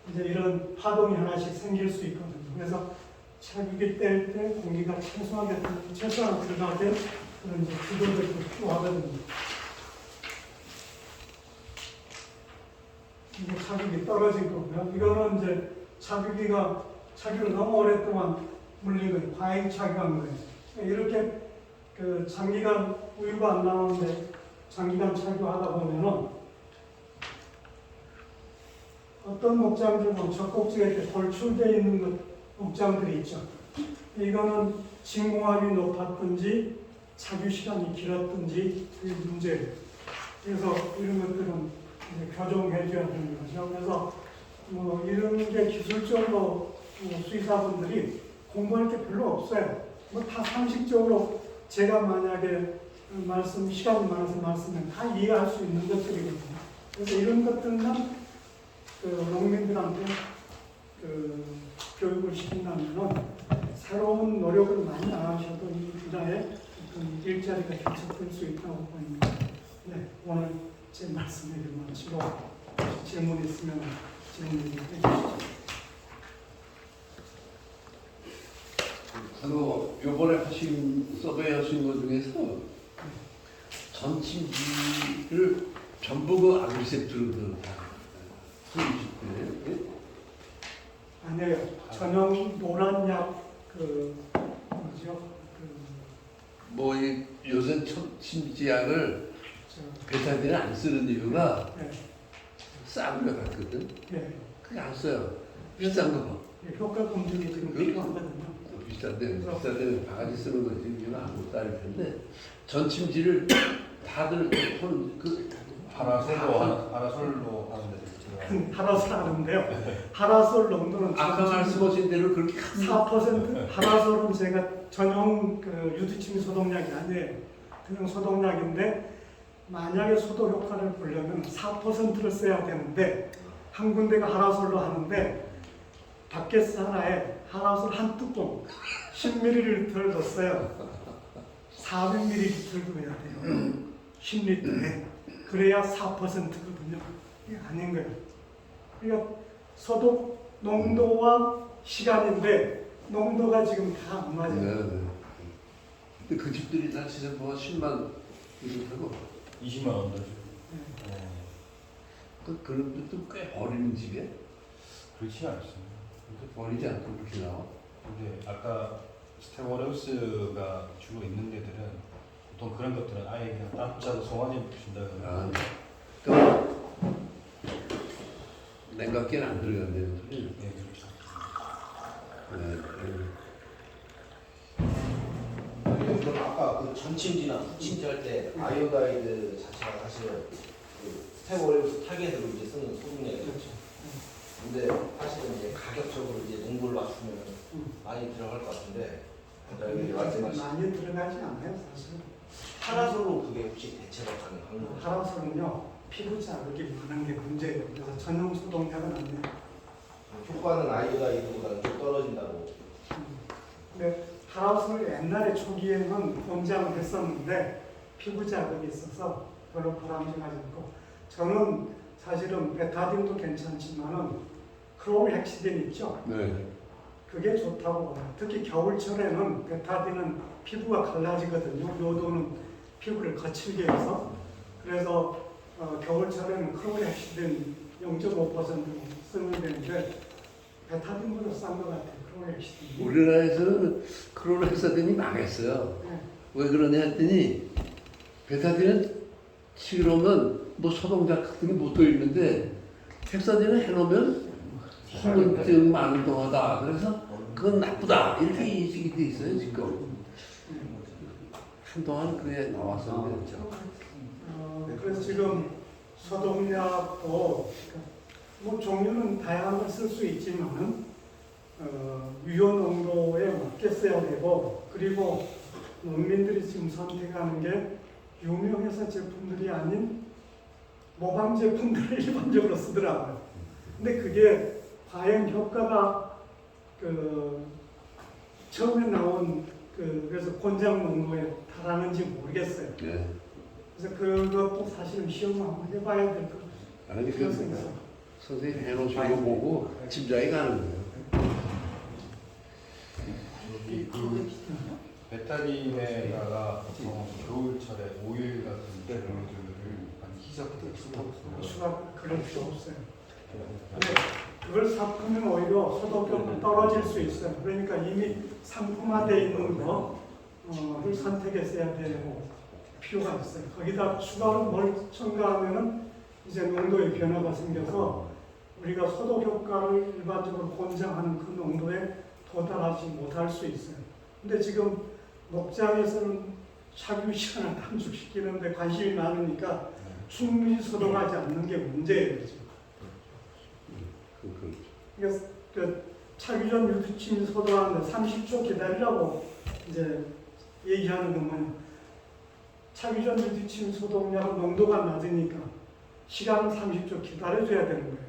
이제 이런 파동이 하나씩 생길 수 있거든요. 그래서 착유기 뗄 때 공기가 최소한 들어가게 그런 이제 구조들이 필요하거든요. 이게 착유기 떨어진 거고요. 이거는 이제 착유를 너무 오랫동안 물린 거예요. 과잉 착유한 거예요. 이렇게 장기간 우유가 안 나오는데 장기간 착유하다 보면은 어떤 목장들은 젖꼭지가 이렇게 돌출되어 있는 목장들이 있죠. 이거는 진공압이 높았든지 착유 시간이 길었든지 그게 문제예요. 그래서 이런 것들은 이제 교정해줘야 되는 거죠. 그래서 이런 게 기술적으로 수의사분들이 공부할 게 별로 없어요. 다 상식적으로 제가 만약에 시간이 많아서 말씀을 다 이해할 수 있는 것들이거든요. 그래서 이런 것들만 농민들한테 교육을 시킨다면 새로운 노력을 많이 안 하셔도 이 분야에 일자리가 개척될 수 있다고 보입니다. 네, 오늘 제 말씀 여기 마치고 질문 있으면 질문 해주시죠. 요번에 서베이 하신 것 중에서 전침지를 전부 아그리셉트로 아니에요. 전용 노란약 요새 침지약을 배탈들이 안 쓰는 이유가 네. 싼 거 같거든. 네. 그게 안 써요. 비싼 거. 네, 효과 검증이 지금 필요하거든요. 비싼데 바가지 쓰는 거지. 이건 아무것도 아닐 텐데 전침지를 다들 파라솔로 하는데 하라솔 하는데요. 하라솔 농도는 아까 말씀하신 대로 그렇게 큰 4%. 하라솔은 제가 전용 그 유두침 소독약이 아니에요. 그냥 소독약인데 만약에 소독 효과를 보려면 4%를 써야 되는데 한 군데가 하라솔로 하는데 바켓스 하나에 하라솔 한 뚜껑 10ml를 넣었어요. 400ml를 넣어야 돼요. 10리터에. 그래야 4%거든요. 이게 아닌 거예요. 그러니까 소독 농도와 시간인데 농도가 지금 다 안 맞아요. 네. 근데 그 집들이 다 진짜 뭐 10만 이렇다고 20만 원 더. 그런 것도 꽤 버리는 집에 그렇지 않습니다. 버리지 않고 그렇게 나와. 근데 아까 스테고레우스가 주로 있는 데들은 보통 그런 것들은 아예 그냥 딱 짜서 송아지에 붙인다 아, 그러면 또 냉각기는 안 들어간대요. 소리. 네, 그렇죠. 그럼 아까 그 전침지나 후침지 할 때 아이오다이드 자체가 사실은 그 스테고레우스 타겟으로 이제 쓰는 소독약이죠. 그렇죠. 근데 사실은 이제 가격적으로 이제 농도를 맞추면 많이 들어갈 것 같은데 여기 말씀하신 많이 들어가지 않아요, 사실. 파라솔로 그게 혹시 대체가 가능한가요? 하라솔은요 피부 자극이 많은 게 문제예요. 그래서 전용 소독약은 아니에요. 효과는 아이오다이드보다는 좀 떨어진다고. 근데 하라솔 옛날에 초기에는 권장을 했었는데 피부 자극이 있어서 별로 바람직하지 않고 저는 사실은 베타딘도 괜찮지만은 크롬헥시딘 있죠. 네. 그게 좋다고 봐요. 특히 겨울철에는 베타딘은 피부가 갈라지거든요. 요도는 피부를 거칠게 해서. 그래서 겨울철에는 크롬헥시딘 0.5% 쓰면 되는데 베타딘보다 싼 것 같아요. 크롬헥시딘이. 우리나라에서는 코로나 헥사딘이 망했어요. 네. 왜 그러냐 했더니 베타딘은 치료면 뭐 소독약 같은 게 못 있는데 헥사딘을 해놓으면 항문증 만동하다. 그래서 그건 나쁘다. 이렇게 인식이 돼 있어요 지금. 한동안 그게 나왔었는데 그래서 지금 소독약도 뭐 종류는 다양한 걸 쓸 수 있지만은 유효 농도에 맞게 써야 되고 그리고 농민들이 지금 선택하는 게 유명회사 제품들이 아닌 모방 제품들을 일반적으로 쓰더라고요. 근데 그게 과연 효과가 처음에 나온 그래서 권장 농도에 달하는지 모르겠어요. 네. 그래서 그것도 사실은 시험을 한번 해봐야 될 것 아니 같아요. 그 선생님 해놓으신 거 보고 짐작이 가는 거예요. 베타딘에다가 겨울철에 오일 같은 재료들을 많이 희석해서 쓰고 수가 그럴 필요 없어요. 근데 그걸 섞으면 오히려 소독력이 떨어질 수 있어요. 그러니까 이미 상품화되어 있는 거를 선택했어야 되고 필요가 있어요. 거기다 추가로 뭘 첨가하면은 이제 농도의 변화가 생겨서 우리가 소독 효과를 일반적으로 권장하는 그 농도에 도달하지 못할 수 있어요. 근데 지금 목장에서는 착유 시간을 단축시키는데 관심이 많으니까 충분히 소독하지 않는 게 문제예요. 지금. 그러니까 착유 전 유두침 소독하는데 30초 기다리라고 이제 얘기하는 것만 착유 전 유두침 소독약은 농도가 낮으니까 시간을 30초 기다려줘야 되는 거예요.